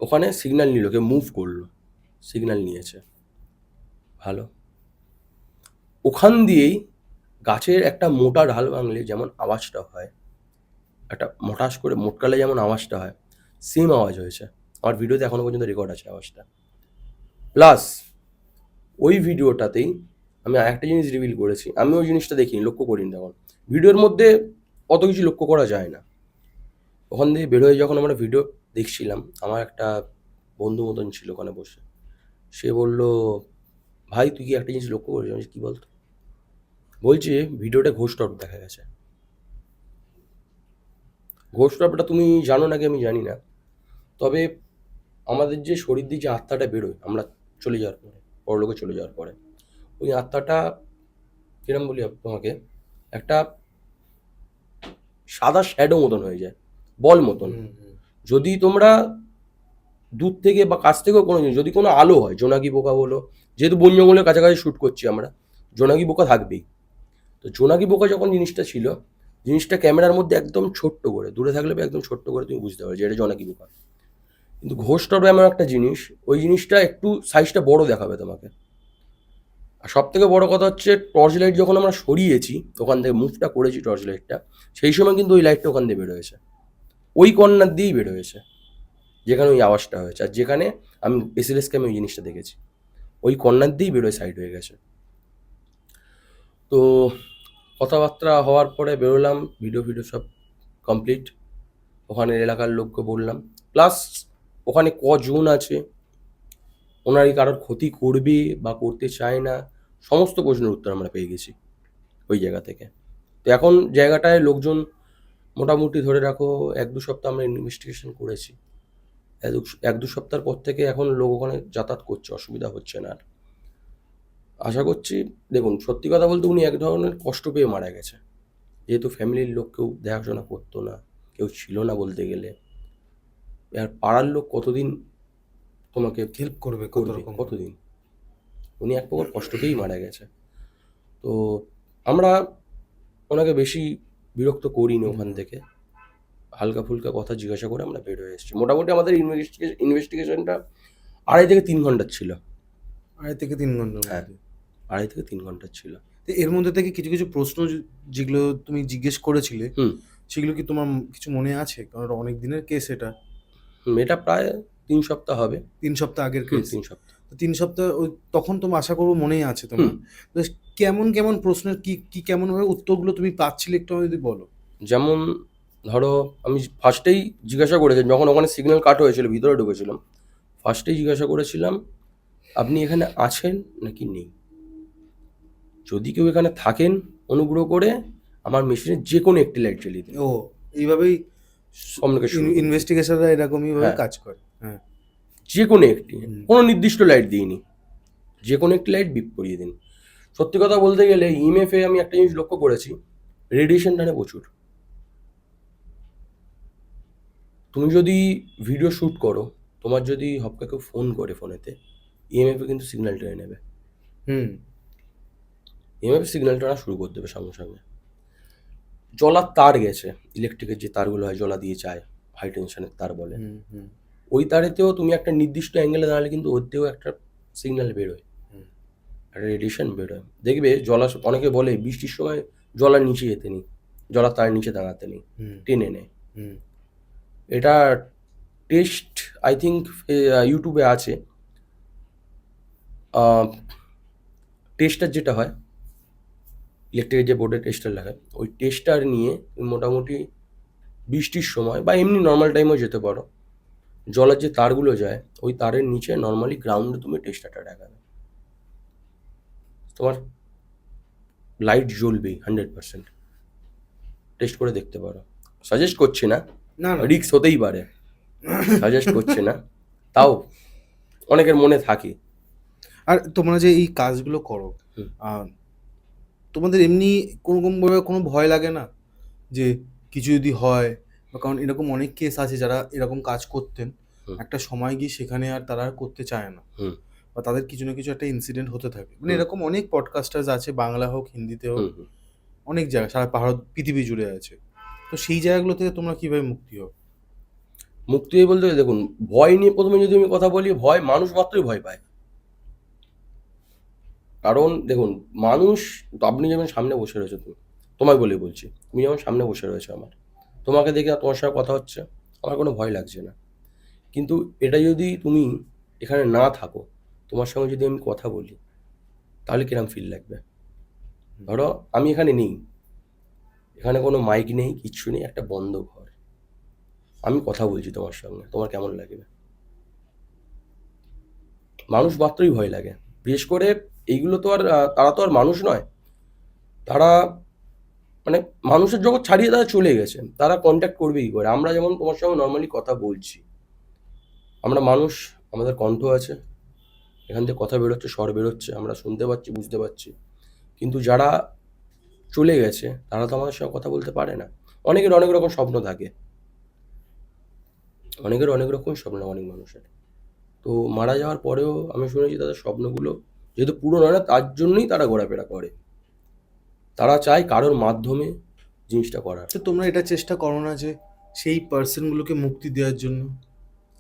ওখানে সিগন্যাল নিল, কেউ মুভ করলো, সিগন্যাল নিয়েছে, ভালো। ওখান দিয়েই গাছের একটা মোটা ঢাল ভাঙলে যেমন আওয়াজটা হয়, একটা মোটাস করে মোটকালে যেমন আওয়াজটা হয়, সেম আওয়াজ হয়েছে। আমার ভিডিওতে এখনো পর্যন্ত রেকর্ড আছে আওয়াজটা। প্লাস ওই ভিডিওটাতেই আমি আরেকটা জিনিস রিভিল করেছি, আমি ওই জিনিসটা দেখিনি, লক্ষ্য করিনি তখন, ভিডিওর মধ্যে অত কিছু লক্ষ্য করা যায় না। ওখান দিয়ে বেরোয় যখন আমরা ভিডিও দেখছিলাম, আমার একটা বন্ধু মতন ছিল ওখানে বসে, সে বলল, ভাই তুই কি একটা জিনিস লক্ষ্য করেছিস? আমি বলছি, কী বলতো? বলছে ভিডিওটা ঘোষ টপ দেখা গেছে। ঘোষ টপটা তুমি জানো নাকি আমি জানি না, তবে আমাদের যে শরীর দিয়ে যে আত্মাটা বেরোয় আমরা চলে যাওয়ার পরে, পরলোকে চলে যাওয়ার পরে, ওই আত্মাটা কিরম বলি তোমাকে, একটা সাদা শ্যাডো মতন হয়ে যায়, বল মতন। যদি তোমরা দূর থেকে বা কাছ থেকেও কোনো জিনিস, যদি কোনো আলো হয়, জোনাকি পোকা বলো, যেহেতু বন জঙ্গলের কাছাকাছি শ্যুট করছি আমরা, জোনাকি পোকা থাকবেই। তো জোনাকি পোকা যখন জিনিসটা ছিল, জিনিসটা ক্যামেরার মধ্যে একদম ছোট্ট করে, দূরে থাকলে একদম ছোট্ট করে তুমি বুঝতে পারো যে এটা জোনাকি পোকা। কিন্তু ঘোষ টপ এমন একটা জিনিস, ওই জিনিসটা একটু সাইজটা বড় দেখাবে তোমাকে। আর সব থেকে বড় কথা হচ্ছে, টর্চ লাইট যখন আমরা সরিয়েছি ওখান থেকে, মুভটা করেছি টর্চ লাইটটা, সেই সময় কিন্তু ওই লাইটটা ওখান দিয়ে বেরোয়েছে, ওই কর্নার দিয়েই বেরোয়েছে যেখানে ওই আওয়াজটা হয়েছে, আর যেখানে আমি এসএলএস ক্যামে ওই জিনিসটা দেখেছি, ওই কর্নার দিয়েই বেরোয়, সাইড হয়ে গেছে। তো কথাবার্তা হওয়ার পরে বেরোলাম, ভিডিও সব কমপ্লিট, ওখানের এলাকার লোককে বললাম, প্লাস ওখানে কজন আছে, ওনারই কারোর ক্ষতি করবে বা করতে চায় না, সমস্ত প্রশ্নের উত্তর আমরা পেয়ে গেছি ওই জায়গা থেকে। তো এখন জায়গাটায় লোকজন মোটামুটি ধরে রাখো 1-2 সপ্তাহ আমরা ইনভেস্টিগেশন করেছি, 1-2 সপ্তাহের পর থেকে এখন লোক ওখানে যাতায়াত করছে, অসুবিধা হচ্ছে না আর। আশা করছি, দেখুন সত্যি কথা বলতে উনি এক ধরনের কষ্ট পেয়ে মারা গেছে, যেহেতু ফ্যামিলির লোক কেউ দেখাশোনা করতো না, কেউ ছিল না বলতে গেলে। আর পাড়ার লোক কতদিন তোমাকে হেল্প করবে করবে, কোনোরকম। কতদিন? উনি এক প্রকার কষ্ট পেয়েই মারা গেছে। তো আমরা ওনাকে বেশি বিরক্ত করিনি ওখান থেকে, হালকা ফুলকা কথা জিজ্ঞাসা করে আমরা বের হয়ে এসেছি। মোটামুটি আমাদের ইনভেস্টিগেশনটা 2.5 থেকে 3 ঘন্টার ছিল। 2.5 থেকে 3 ঘন্টার হ্যাঁ, মধ্যে। 2.5 থেকে 3 ঘন্টার ছিল। তো এর মধ্যে থেকে কিছু কিছু প্রশ্ন যেগুলো তুমি জিজ্ঞেস করেছিলে, হুম সেগুলো কি তোমার কিছু মনে আছে? কারণ অনেক দিনের কেস এটা। হুম, এটা প্রায় 3 সপ্তাহ হবে। 3 সপ্তাহ আগের কেস। 3 সপ্তাহ। তো 3 সপ্তাহ তখন তো আশা করবো মনেই আছে তোমার। হুম। তো কেমন কেমন প্রশ্নের কি কেমন ভাবে উত্তরগুলো তুমি পাচ্ছিলে একটু আমাকে যদি বলো। যেমন ধরো, আমি ফার্স্টেই জিজ্ঞাসা করেছিলাম যখন ওখানে সিগন্যাল কাট হয়েছিল, ভিতরে ঢুকেছিলাম, ফার্স্টেই জিজ্ঞাসা করেছিলাম আপনি এখানে আছেন নাকি নেই। যদি কেউ এখানে থাকেন, অনুগ্রহ করে আমার মেশিনের যে কোনো একটি লাইট জ্বালিয়ে দিন। ও, এইভাবেই কমিউনিকেশন। ইনভেস্টিগেশনরা এরকমই ভাবে হ্যাঁ, কাজ করে। হ্যাঁ। যে কোনো একটি, হুম। কোনো নির্দিষ্ট লাইট দিইনি, যে কোনো একটি লাইট বিপ করিয়ে দিন। সত্যি কথা বলতে গেলে ইএমএফে আমি একটা জিনিস লক্ষ্য করেছি, রেডিয়েশন টানে প্রচুর। তুমি যদি ভিডিও শ্যুট করো, তোমার যদি হপকা কেউ ফোন করে ফোনেতে, ইএমএফে কিন্তু সিগন্যাল টেনে নেবে। হুম। ইএমএফে সিগন্যাল টানা শুরু করে দেবে সঙ্গে সঙ্গে। জলার তার গেছে, ইলেকট্রিকের যে তারগুলো হয় জলা দিয়ে যায়, হাই টেনশনের তার বলে, হুম। হুম। ওই তারেতেও তুমি একটা নির্দিষ্ট অ্যাঙ্গেলে দাঁড়ালে কিন্তু ওর থেকেও একটা সিগন্যাল বেরোয়, হুম। একটা রেডিয়েশন বেরোয়। দেখবে জলা, অনেকে বলে বৃষ্টির সময় জলার নিচে যেতে নেই, জলার তারের নিচে দাঁড়াতে নেই, হুম। টেনে নেয়। হুম। এটা টেস্ট আই থিঙ্ক ইউটিউবে আছে। টেস্টার যেটা হয়, ইলেকট্রিকের যে বোর্ডে টেস্টার লাগায়, ওই টেস্টার নিয়ে তুমি মোটামুটি বৃষ্টির সময় বা এমনি নর্মাল টাইমেও যেতে পারো, জলের যে তারগুলো যায় ওই তারের নিচে নর্মালি গ্রাউন্ডে তুমি টেস্টারটা লাগাবে, তোমার লাইট জ্বলবেই 100%। টেস্ট করে দেখতে পারো, সাজেস্ট করছি না, না না। রিস্ক হতেই পারে, সাজেস্ট করছি না, তাও অনেকের মনে থাকে। আর তোমরা যে এই কাজগুলো করো, হুম। তোমাদের এমনি কোনোরকমভাবে কোনো ভয় লাগে না যে কিছু যদি হয়? বা কারণ এরকম অনেক কেস আছে যারা এরকম কাজ করতেন, হুম। একটা সময় গিয়ে সেখানে আর তারা আর করতে চায় না, হুম বা তাদের কিছু না কিছু একটা ইনসিডেন্ট হতে থাকে। মানে হুম এরকম অনেক পডকাস্টার্স আছে, বাংলা হোক হিন্দিতে হোক, হুম হুম। অনেক জায়গায় সারা ভারত পৃথিবী জুড়ে আছে। তো সেই জায়গাগুলো থেকে তোমরা কিভাবে মুক্তি হও? মুক্তি বলতে গেলে দেখুন, ভয় নিয়ে প্রথমে যদি আমি কথা বলি, ভয় মানুষ মাত্রই ভয় পায়। কারণ দেখুন, মানুষ, তো আপনি যেমন সামনে বসে রয়েছো, তুমি, তোমায় বলে বলছি, তুমি যেমন সামনে বসে রয়েছো আমার, তোমাকে দেখে তোমার সঙ্গে কথা হচ্ছে, আমার কোনো ভয় লাগছে না। কিন্তু এটা যদি তুমি এখানে না থাকো, তোমার সঙ্গে যদি আমি কথা বলি, তাহলে কিরম ফিল লাগবে? ধরো আমি এখানে নেই, এখানে কোনো মাইক নেই, কিচ্ছু নেই, একটা বন্ধ ঘর, আমি কথা বলছি তোমার সঙ্গে, তোমার কেমন লাগবে? মানুষ মাত্রই ভয় লাগে। বিশেষ করে এইগুলো তো আর তারা তো আর মানুষ নয়, তারা মানে মানুষের জগৎ ছাড়িয়ে তারা চলে গেছে, তারা কন্ট্যাক্ট করবে কি করে? আমরা যেমন তোমার সঙ্গে নর্মালি কথা বলছি, আমরা মানুষ, আমাদের কণ্ঠ আছে, এখান থেকে কথা বেরোচ্ছে, স্বর বেরোচ্ছে, আমরা শুনতে পাচ্ছি, বুঝতে পারছি। কিন্তু যারা চলে গেছে তারা তো আমাদের সঙ্গে কথা বলতে পারে না। অনেকের অনেক রকম স্বপ্ন থাকে, অনেকের অনেক রকম স্বপ্ন, অনেক মানুষের। তো মারা যাওয়ার পরেও আমি শুনেছি তাদের স্বপ্নগুলো যেহেতু পূরণ হয় না, তার জন্যই তারা ঘোরাফেরা করে, তারা চায় কারোর মাধ্যমে জিনিসটা করার। তো তোমরা এটা চেষ্টা করো না যে সেই পার্সনগুলোকে মুক্তি দেওয়ার জন্য?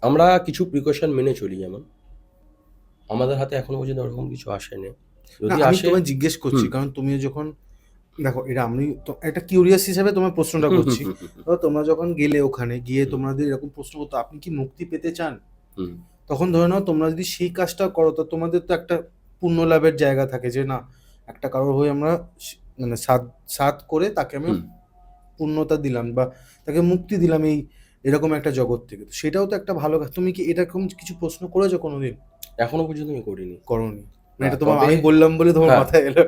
আমরা কিছু প্রিকশন মেনে চলি, যেমন আমাদের হাতে এখনো পর্যন্ত ওরকম কিছু আসেনি, না, যদি আমি আসে। তোমায় জিজ্ঞেস করছি কারণ তুমিও যখন, দেখো এটা আমি তো একটা কিউরিয়াস হিসাবে তোমার প্রশ্নটা করছি। তো তোমরা যখন গেলে ওখানে গিয়ে তোমাদের এরকম প্রশ্ন করতো আপনি কি মুক্তি পেতে চান, হুম তখন ধরে নাও তোমরা যদি সেই কাজটা করো তো তোমাদের তো একটা পুণ্য লাভের জায়গা থাকে যে না, একটা কারোর হয়ে আমরা মানে সাধ করে তাকে আমরা হুম। পূর্ণতা দিলাম বা তাকে মুক্তি দিলাম এই এরকম একটা জগৎ থেকে। তো সেটাও তো একটা ভালো কাজ। তুমি কি এরকম কিছু প্রশ্ন করেছো কোনোদিন? এখনো পর্যন্ত আমি করিনি। করোনি? মানে না, এটা তোমার তবে আমি বললাম বলে তোমার হ্যাঁ, মাথায় এলো।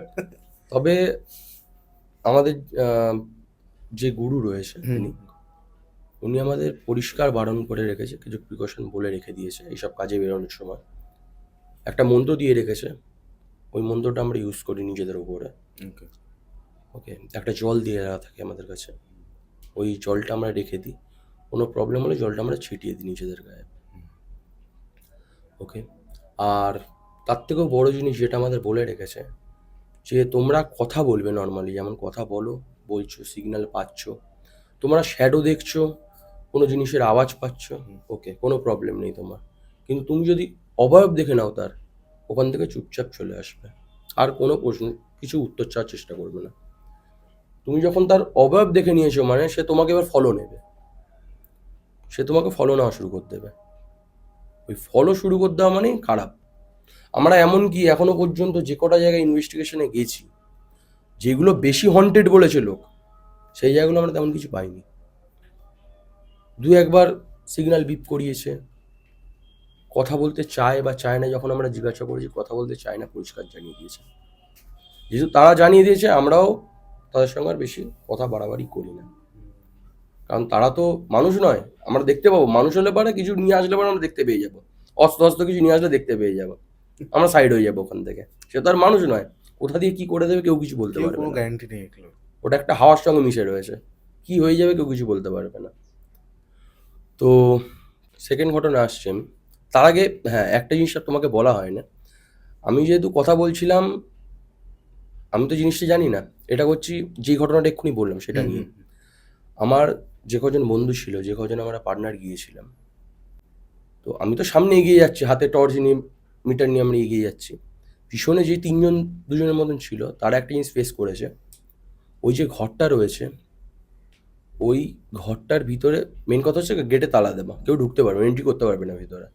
তবে আমাদের যে গুরু রয়েছে, হুম। উনি আমাদের পরিষ্কার বারণ করে রেখেছে, কিছু প্রিকশন বলে রেখে দিয়েছে এইসব কাজে বেরোনোর সময়, একটা মন্ত্র দিয়ে রেখেছে, ওই মন্ত্রটা আমরা ইউজ করি নিজেদের উপরে। ওকে। ওকে, একটা জল দিয়ে দেওয়া থাকে আমাদের কাছে, ওই জলটা আমরা রেখে দিই, কোনো প্রবলেম হলে জলটা আমরা ছিটিয়ে দিই নিজেদের গায়ে। ওকে, আর তার থেকেও বড় জিনিস যেটা আমাদের বলে রেখেছে, যে তোমরা কথা বলবে নর্মালি, যেমন কথা বলছো, সিগন্যাল পাচ্ছ, তোমরা শ্যাডো দেখছো, কোনো জিনিসের আওয়াজ পাচ্ছ, ওকে, কোনো প্রবলেম নেই তোমার। কিন্তু তুমি যদি অবয়ব দেখে নাও তার, ওখান থেকে চুপচাপ চলে আসবে, আর কোনো প্রশ্ন কিছু উত্তর চাওয়ার চেষ্টা করবে না। তুমি যখন তার অবয়ব দেখে নিয়েছো মানে সে তোমাকে এবার ফলো নেবে, সে তোমাকে ফলো নেওয়া শুরু করে দেবে। ওই ফলো শুরু করে দেওয়া মানেই খারাপ। আমরা এমনকি এখনো পর্যন্ত যে কটা জায়গায় ইনভেস্টিগেশনে গেছি, যেগুলো বেশি হন্টেড বলেছে লোক, সেই জায়গাগুলো আমরা তেমন কিছু পাইনি। দু একবার সিগন্যাল বিপ করিয়েছে, কথা বলতে চায় বা চায় না, যখন আমরা জিজ্ঞাসা করেছি কথা বলতে চায় না, পরিষ্কার জানিয়ে দিয়েছে। যেহেতু তারা জানিয়ে দিয়েছে, আমরাও তাদের সঙ্গে আর বেশি কথা বাড়াবাড়ি করি না, কারণ তারা তো মানুষ নয়। আমরা দেখতে পাবো, মানুষ হলে পরে কিছু নিয়ে আসলে পরে আমরা দেখতে পেয়ে যাবো, অস্ত্র কিছু নিয়ে আসলে দেখতে পেয়ে যাবো, আমরা সাইড হয়ে যাবো ওখান থেকে। সে তো আর মানুষ নয়, কোথা দিয়ে কি করে দেবে কেউ কিছু বলতে পারবে কোনো না। গ্যারান্টি নেই এগুলো। ওটা একটা হাওয়ার সঙ্গে মিশে রয়েছে, কি হয়ে যাবে কেউ কিছু বলতে পারবে না। তো সেকেন্ড ঘটনা আসছে আমি, তার আগে হ্যাঁ একটা জিনিস আর তোমাকে বলা হয় না। আমি যেহেতু কথা বলছিলাম, আমি তো জিনিসটা জানি না, এটা করছি যে ঘটনাটা এক্ষুনি বললাম সেটা নিয়ে। আমার যে কজন বন্ধু ছিল, যে কজন আমরা পার্টনার গিয়েছিলাম, তো আমি তো সামনে এগিয়ে যাচ্ছি, হাতে টর্চ নিয়ে, মিটার নিয়ে আমরা এগিয়ে যাচ্ছি। পিছনে যে তিনজন দুজনের মতন ছিল, তারা একটা জিনিস ফেস করেছে। ওই যে ঘরটা রয়েছে, ওই ঘরটার ভিতরে মেন কথা হচ্ছে গেটে তালা দেওয়া, কেউ ঢুকতে পারবে, এন্ট্রি করতে পারবে না ভিতরে।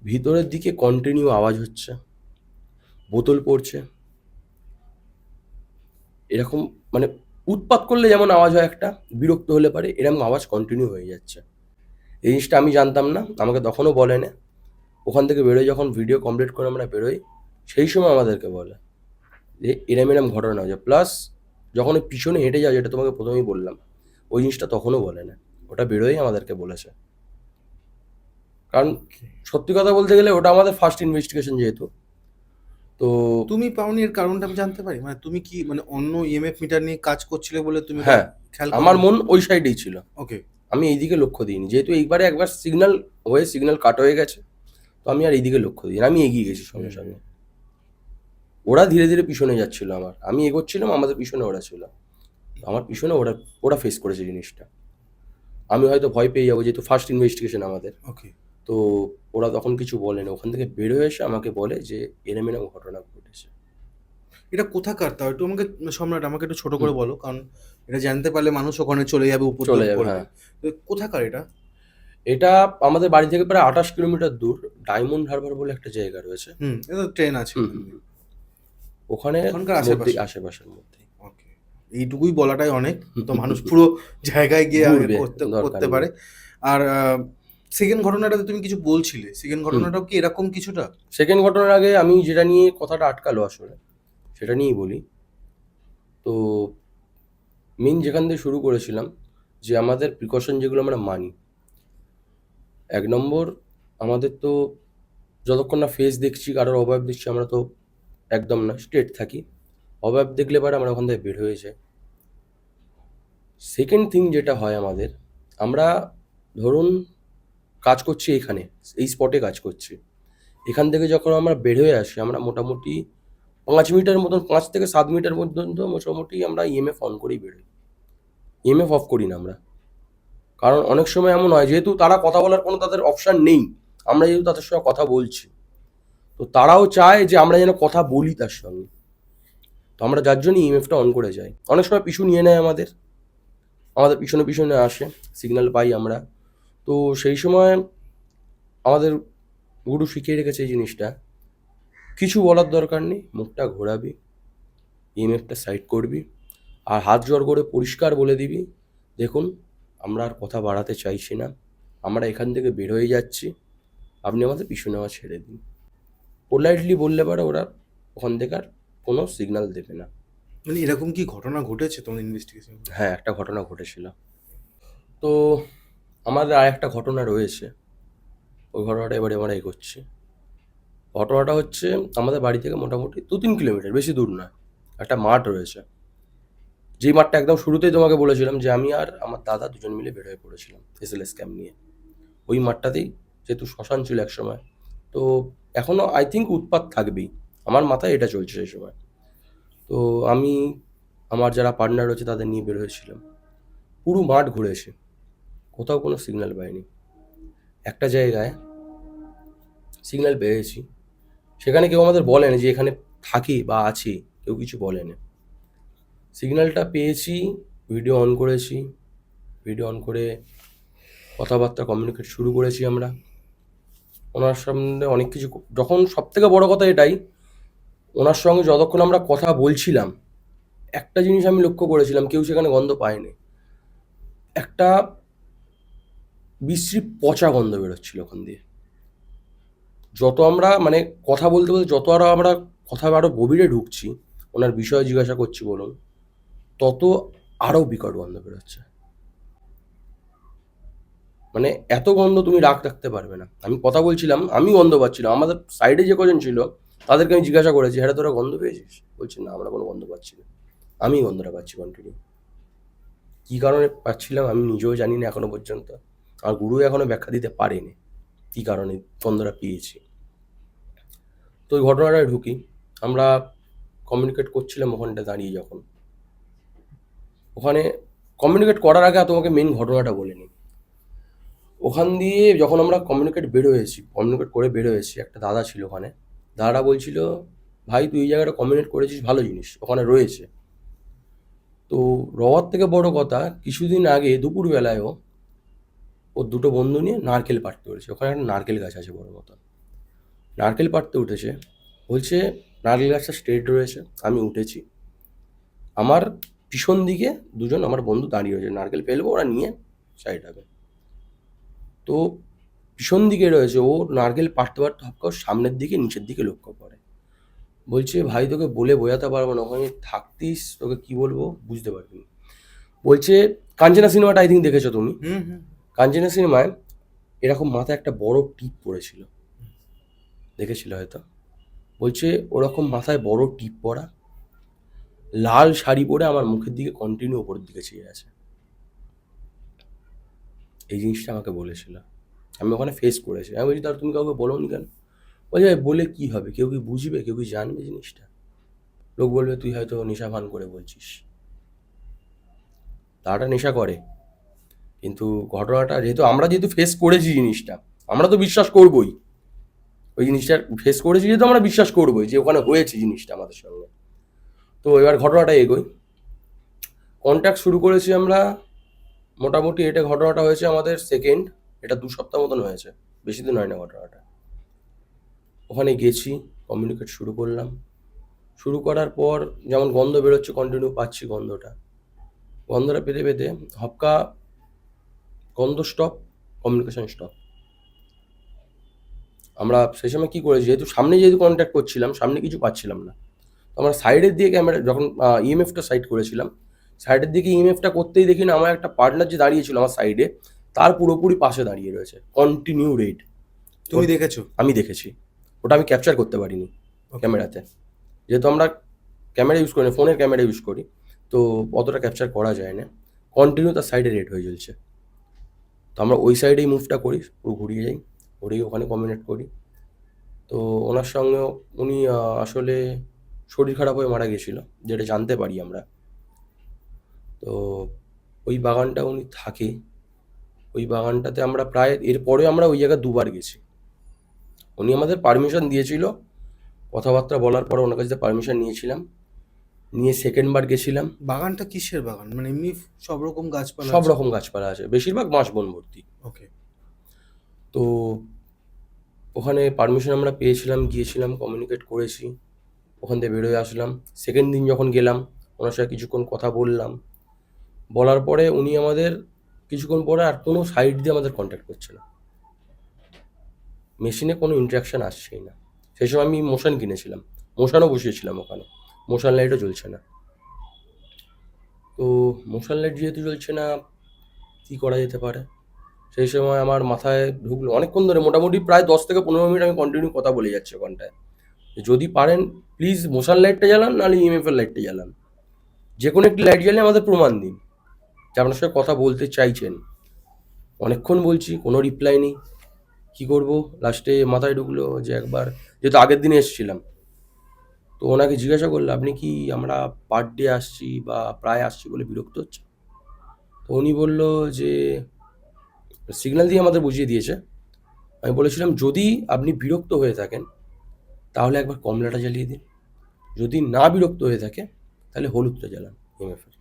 ভিতরের দিকে কন্টিনিউ আওয়াজ হচ্ছে, বোতল পড়ছে, এরকম মানে উৎপাত করলে যেমন আওয়াজ হয় একটা, বিরক্ত হলে পারে, এরকম আওয়াজ কন্টিনিউ হয়ে যাচ্ছে। এই জিনিসটা আমি জানতাম না, আমাকে তখনও বলে না। ওখান থেকে বেরোয়, যখন ভিডিও কমপ্লিট করে আমরা বেরোই, সেই সময় আমাদেরকে বলে যে এরম এরম ঘটনা হয়েছে। প্লাস যখন ওই পিছনে হেঁটে যাও, যেটা তোমাকে প্রথমেই বললাম, ওই জিনিসটা তখনও বলে না, ওটা বেরোয় আমাদেরকে বলেছে। কারণ সত্যি কথা বলতে গেলে ওটা আমাদের ফার্স্ট ইনভেস্টিগেশন যেহেতু। তো তুমি পাওনি এর কারণটা আমি জানতে পারি? মানে তুমি কি মানে অন্য ইএমএফ মিটার নিয়ে কাজ করছিলে বলে তুমি হ্যাঁ, খেয়াল আমার করোনি? মন ওই সাইডেই ছিল, ওকে। আমি এইদিকে লক্ষ্য দিইনি। যেহেতু একবার সিগন্যাল কাট হয়ে গেছে, তো আমি আর এইদিকে লক্ষ্য দিই, আমি এগিয়ে গেছি সঙ্গে সঙ্গে। ওরা ধীরে ধীরে পিছনে যাচ্ছিল আমার, আমি এগোচ্ছিলাম, আমাদের পিছনে ওরা ছিল, আমার পিছনে ওরা ফেস করেছে জিনিসটা। আমি হয়তো ভয় পেয়ে যাবো, যেহেতু ফার্স্ট ইনভেস্টিগেশন আমাদের। ওকে। তো ওরা তখন কিছু বলে না, ওখান থেকে বেরোয় এসে আমাকে বলে যে এরম এরম ঘটনা ঘটেছে। এটা কোথাকার তাও একটু আমাকে, সম্রাট আমাকে একটু ছোট করে বলো, কারণ এটা জানতে পারলে মানুষ ওখানে চলে যাবে, উপদ্রব চলে যাবে, করবে। হ্যাঁ। তো কোথাকার এটা? এটা আমাদের বাড়ি থেকে প্রায় 28 কিলোমিটার দূর, ডায়মন্ড হারবার বলে একটা জায়গা রয়েছে। এটা ট্রেন আছে। ওখানে ওখানকার আশেপাশের মধ্যে। ওকে। এইটুকুই বলাটাই অনেক, তো মানুষ পুরো জায়গায় গিয়ে আগে ঘুরবে, করতে দরকার নেই। পারে। আর সেকেন্ড ঘটনাটাতে তুমি কিছু বলছিলে, সেকেন্ড ঘটনাটাও কি এরকম কিছুটা? সেকেন্ড ঘটনার আগে আমি যেটা নিয়ে কথাটা আটকালো আসলে, সেটা নিয়েই বলি। তো মেন যেখান থেকে শুরু করেছিলাম, যে আমাদের প্রিকশন যেগুলো আমরা মানি, 1 নম্বর, আমাদের তো যতক্ষণ না ফেস দেখছি, কারোর অবয়ব দেখছি, আমরা তো একদম না স্ট্রেট থাকি। অবয়ব দেখলে পরে আমরা ওখান থেকে বের হয়ে যাই। সেকেন্ড থিং যেটা হয় আমাদের, আমরা ধরুন কাজ করছি এখানে, এই স্পটে কাজ করছি, এখান থেকে যখন আমরা বের হয়ে আসি, আমরা মোটামুটি 5 মিটার মতন, 5 থেকে 7 মিটার পর্যন্ত মোটামুটি আমরা ইএমএফ অন করেই বেরোই, ইএমএফ অফ করি না আমরা। কারণ অনেক সময় এমন হয়, যেহেতু তারা কথা বলার কোনো তাদের অপশান নেই, আমরা যেহেতু তাদের সঙ্গে কথা বলছি, তো তারাও চায় যে আমরা যেন কথা বলি তার সঙ্গে, তো আমরা যার জন্য ইএমএফটা অন করে যাই। অনেক সময় পিছু নিয়ে নেয় আমাদের পিছনে পিছনে আসে, সিগন্যাল পাই আমরা। তো সেই সময় আমাদের গুরু শিখিয়ে রেখেছে এই জিনিসটা, কিছু বলার দরকার নেই, মুখটা ঘোরাবি, ইএমএফটা সাইড করবি, আর হাত জোড় করে পরিষ্কার বলে দিবি, দেখুন আমরা আর কথা বাড়াতে চাইছি না, আমরা এখান থেকে বের হয়ে যাচ্ছি, আপনি আমাদের পিছু নেওয়া ছেড়ে দিন। পোলাইটলি বললে পারে ওরা ওখান থেকে আর কোনো সিগন্যাল দেবে না। মানে এরকম কি ঘটনা ঘটেছে তোমার ইনভেস্টিগেশন? হ্যাঁ, একটা ঘটনা ঘটেছিল। তো আমাদের আর একটা ঘটনা রয়েছে, ওই ঘটনাটা এবারে আমরা এগোচ্ছি। ঘটনাটা হচ্ছে আমাদের বাড়ি থেকে মোটামুটি 2-3 কিলোমিটার, বেশি দূর নয়, একটা মাঠ রয়েছে। যেই মাঠটা একদম শুরুতেই তোমাকে বলেছিলাম যে আমি আর আমার দাদা দুজন মিলে বের হয়ে পড়েছিলাম এসএলএস ক্যাম্প নিয়ে। ওই মাঠটাতেই, যেহেতু শ্মশান ছিল একসময়, তো এখনও আই থিঙ্ক উৎপাত থাকবেই, আমার মাথায় এটা চলছে সেই সময়। তো আমি আমার যারা পার্টনার রয়েছে তাদের নিয়ে বের হয়েছিলাম। পুরো মাঠ ঘুরেছি, কোথাও কোনো সিগন্যাল পাইনি। একটা জায়গায় সিগন্যাল পেয়েছি, সেখানে কেউ আমাদের বলেনি যে এখানে থাকি বা আছি, কেউ কিছু বলেনি। সিগন্যালটা পেয়েছি, ভিডিও অন করেছি, ভিডিও অন করে কথাবার্তা কমিউনিকেট শুরু করেছি আমরা ওনার সামনে অনেক কিছু। যখন সবথেকে বড় কথা এটাই, ওনার সঙ্গে যতক্ষণ আমরা কথা বলছিলাম, একটা জিনিস আমি লক্ষ্য করেছিলাম, কেউ সেখানে গন্ধ পায়নি। একটা বিশ্রী পচা গন্ধ বেরোচ্ছিল ওখান দিয়ে। যত আমরা মানে কথা বলতে বলতে যত আরও আমরা কথা আরও গভীরে ঢুকছি, ওনার বিষয় জিজ্ঞাসা করছি বলুন, তত আরও বিকট গন্ধ বেরোচ্ছে। মানে এত গন্ধ তুমি রাখতে পারবে না। আমি কথা বলছিলাম, আমি গন্ধ পাচ্ছিলাম, আমাদের সাইডে যে কজন ছিল তাদেরকে আমি জিজ্ঞাসা করেছি, হ্যাঁ তোরা গন্ধ পেয়েছিস? বলছি না, আমরা কোনো গন্ধ পাচ্ছি না। আমি গন্ধটা পাচ্ছি কন্টিনিউ। কী কারণে পাচ্ছিলাম আমি নিজেও জানি না এখনো পর্যন্ত, আর গুরু এখনো ব্যাখ্যা দিতে পারেনি কী কারণে গন্ধটা পেয়েছি। তো ওই ঘটনাটায় ঢুকি, আমরা কমিউনিকেট করছিলাম ওখানটা দাঁড়িয়ে। যখন ওখানে কমিউনিকেট করার আগে তোমাকে মেন ঘটনাটা বলে নিই। ওখান দিয়ে যখন আমরা কমিউনিকেট করে বের হয়েছি, একটা দাদা ছিল ওখানে। দাদাটা বলছিল, ভাই তুই এই জায়গাটা কমিউনিকেট করেছিস, ভালো জিনিস ওখানে রয়েছে। তো রওয়ার থেকে বড় কথা, কিছুদিন আগে দুপুরবেলায়ও ওর দুটো বন্ধু নিয়ে নারকেল পাড়তে উঠেছে। ওখানে একটা নারকেল গাছ আছে বড় মতো, নারকেল পাড়তে উঠেছে। বলছে নারকেল গাছটা স্ট্রেট রয়েছে, আমি উঠেছি, আমার পিছন দিকে দুজন আমার বন্ধু দাঁড়িয়ে রয়েছে, নারকেল ফেলবো, ওরা নিয়ে সাইড হবে। তো পিছন দিকে রয়েছে, ও নারকেল পাড়তে পারতে হপ করে সামনের দিকে নিচের দিকে লক্ষ্য করে। বলছে ভাই তোকে বলে বোঝাতে পারবো না, ওখানে থাকতিস তোকে কি বলবো বুঝতে পারবি না। বলছে কাঞ্চনা সিনেমাটা আই থিঙ্ক দেখেছো তুমি? কাঞ্চনা সিনেমায় এরকম মাথায় একটা বড় টিপ পড়েছিল, দেখেছিল হয়তো। বলছে ওরকম মাথায় বড় টিপ পরা, লাল শাড়ি পরে আমার মুখের দিকে কন্টিনিউ ওপরের দিকে চেয়ে আছে। এই জিনিসটা আমাকে বলেছিল, আমি ওখানে ফেস করেছি। আমি বলছি তাহলে তুমি কাউকে বলোনি কেন? বলছে বলে কি হবে, কেউ কি বুঝবে, কেউ কি জানবে জিনিসটা? লোক বলবে তুই হয়তো নেশা ভান করে বলছিস। তারা নেশা করে, কিন্তু ঘটনাটা যেহেতু ফেস করেছি জিনিসটা, আমরা তো বিশ্বাস করবই। ওই জিনিসটা ফেস করেছি যেহেতু আমরা বিশ্বাস করবোই যে ওখানে হয়েছে জিনিসটা আমাদের সঙ্গে। তো এবার ঘটনাটা এগোই। কন্ট্যাক্ট শুরু করেছি আমরা মোটামুটি, এটা ঘটনাটা হয়েছে আমাদের সেকেন্ড, এটা 2 সপ্তাহ মতন হয়েছে, বেশি দিন হয় না ঘটনাটা। ওখানে গেছি, কমিউনিকেট শুরু করলাম। শুরু করার পর যেমন গন্ধ বেরোচ্ছে, কন্টিনিউ পাচ্ছি গন্ধটা পেতে পেতে হপকা গন্ধ স্টপ, কমিউনিকেশন স্টপ। আমরা সেই সময় কী করেছি, যেহেতু কন্ট্যাক্ট করছিলাম, সামনে কিছু পাচ্ছিলাম না, তো আমরা সাইডের দিকে ক্যামেরা, যখন ইএমএফটা সাইড করেছিলাম, সাইডের দিকে ইএমএফটা করতেই দেখি না আমার একটা পার্টনার যে দাঁড়িয়েছিল আমার সাইডে, তার পুরোপুরি পাশে দাঁড়িয়ে রয়েছে, কন্টিনিউ রেড। তুমি দেখেছো? আমি দেখেছি, ওটা আমি ক্যাপচার করতে পারিনি ক্যামেরাতে, যেহেতু আমরা ক্যামেরা ইউজ করি না, ফোনের ক্যামেরা ইউজ করি, তো অতটা ক্যাপচার করা যায় না। কন্টিনিউ তার সাইডে রেড হয়ে চলছে। তো আমরা ওই সাইডেই মুভটা করি, পুরো ঘুরিয়ে যাই, ঘুরিয়ে ওখানে কমিউনিকেট করি। তো ওনার সঙ্গেও উনি আসলে শরীর খারাপ হয়ে মারা গেছিল, যেটা জানতে পারি আমরা। তো ওই বাগানটা উনি থাকে, ওই বাগানটাতে আমরা প্রায়, এরপরে আমরা ওই জায়গায় 2বার গেছি। উনি আমাদের পারমিশন দিয়েছিল, কথাবার্তা বলার পরে ওনার কাছে পারমিশন নিয়েছিলাম, নিয়ে সেকেন্ডবার গেছিলাম। বাগানটা কিসের বাগান, মানে এমনি সব রকম গাছপালা? সব রকম গাছপালা আছে, বেশিরভাগ বাঁশ বন ভর্তি। ওকে। তো ওখানে পারমিশন আমরা পেয়েছিলাম, গিয়েছিলাম, কমিউনিকেট করেছি, ওখান থেকে বেরোয় আসলাম। সেকেন্ড দিন যখন গেলাম, ওনার সাথে কিছুক্ষণ কথা বললাম, বলার পরে উনি আমাদের কিছুক্ষণ পরে আর কোনো সাইড দিয়ে আমাদের কন্ট্যাক্ট করছে না, মেশিনে কোনো ইন্টারাকশান আসছেই না। সেই সময় আমি মোশন কিনেছিলাম, মোশনও বসিয়েছিলাম ওখানে, মোশন লাইটও জ্বলছে না। তো মোশন লাইট যেহেতু জ্বলছে না, কী করা যেতে পারে? সেই সময় আমার মাথায় ঢুকলো অনেকক্ষণ ধরে, মোটামুটি প্রায় 10 থেকে 15 মিনিট আমি কন্টিনিউ কথা বলে যাচ্ছি ওখানটায়, যে যদি পারেন প্লিজ মশাল লাইটটা জ্বালান, নাহলে ইএমএফ এর লাইটটা জ্বালান, যে কোনো একটি লাইট জ্বালিয়ে আমাদের প্রমাণ দিন যে আপনার সঙ্গে কথা বলতে চাইছেন। অনেকক্ষণ বলছি, কোনো রিপ্লাই নেই। কি করব, লাস্টে মাথায় ঢুকলো যে একবার, যেহেতু আগের দিনে এসেছিলাম, তো ওনাকে জিজ্ঞাসা করলো আপনি কি আমরা পার ডে আসছি বা প্রায় আসছি বলে বিরক্ত হচ্ছে? তো উনি বলল যে সিগন্যাল দিয়ে আমাদের বুঝিয়ে দিয়েছে। আমি বলেছিলাম যদি আপনি বিরক্ত হয়ে থাকেন তাহলে একবার কমলাটা জ্বালিয়ে দিন, যদি না বিরক্ত হয়ে থাকে তাহলে হলুদটা জ্বালান। ইএমএফ এর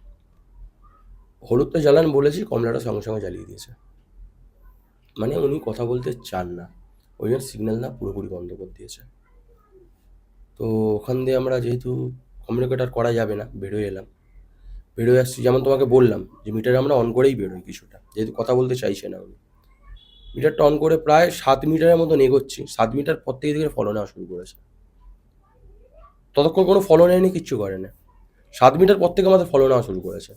হলুদটা জ্বালান বলেছি, কমলাটা সঙ্গে সঙ্গে জ্বালিয়ে দিয়েছে। মানে উনি কথা বলতে চান না, ওই জন্য সিগন্যাল না পুরোপুরি বন্ধ করে দিয়েছে। তো ওখান দিয়ে আমরা যেহেতু কমিউনিকেটার করা যাবে না, বেরোয় এলাম। বেরোয় আসছি, যেমন তোমাকে বললাম যে মিটার আমরা অন করেই বেরোই কিছুটা, যেহেতু কথা বলতে চাইছে না উনি। মিটারটা অন করে প্রায় 7 মিটারের মতো এগোচ্ছি, 7 মিটার পর থেকে দেখে ফলো নেওয়া শুরু করেছে। ততক্ষণ কোনো ফলো নেয়নি, কিচ্ছু করে না। 7 মিটার পর থেকে আমাদের ফলো নেওয়া শুরু করেছে।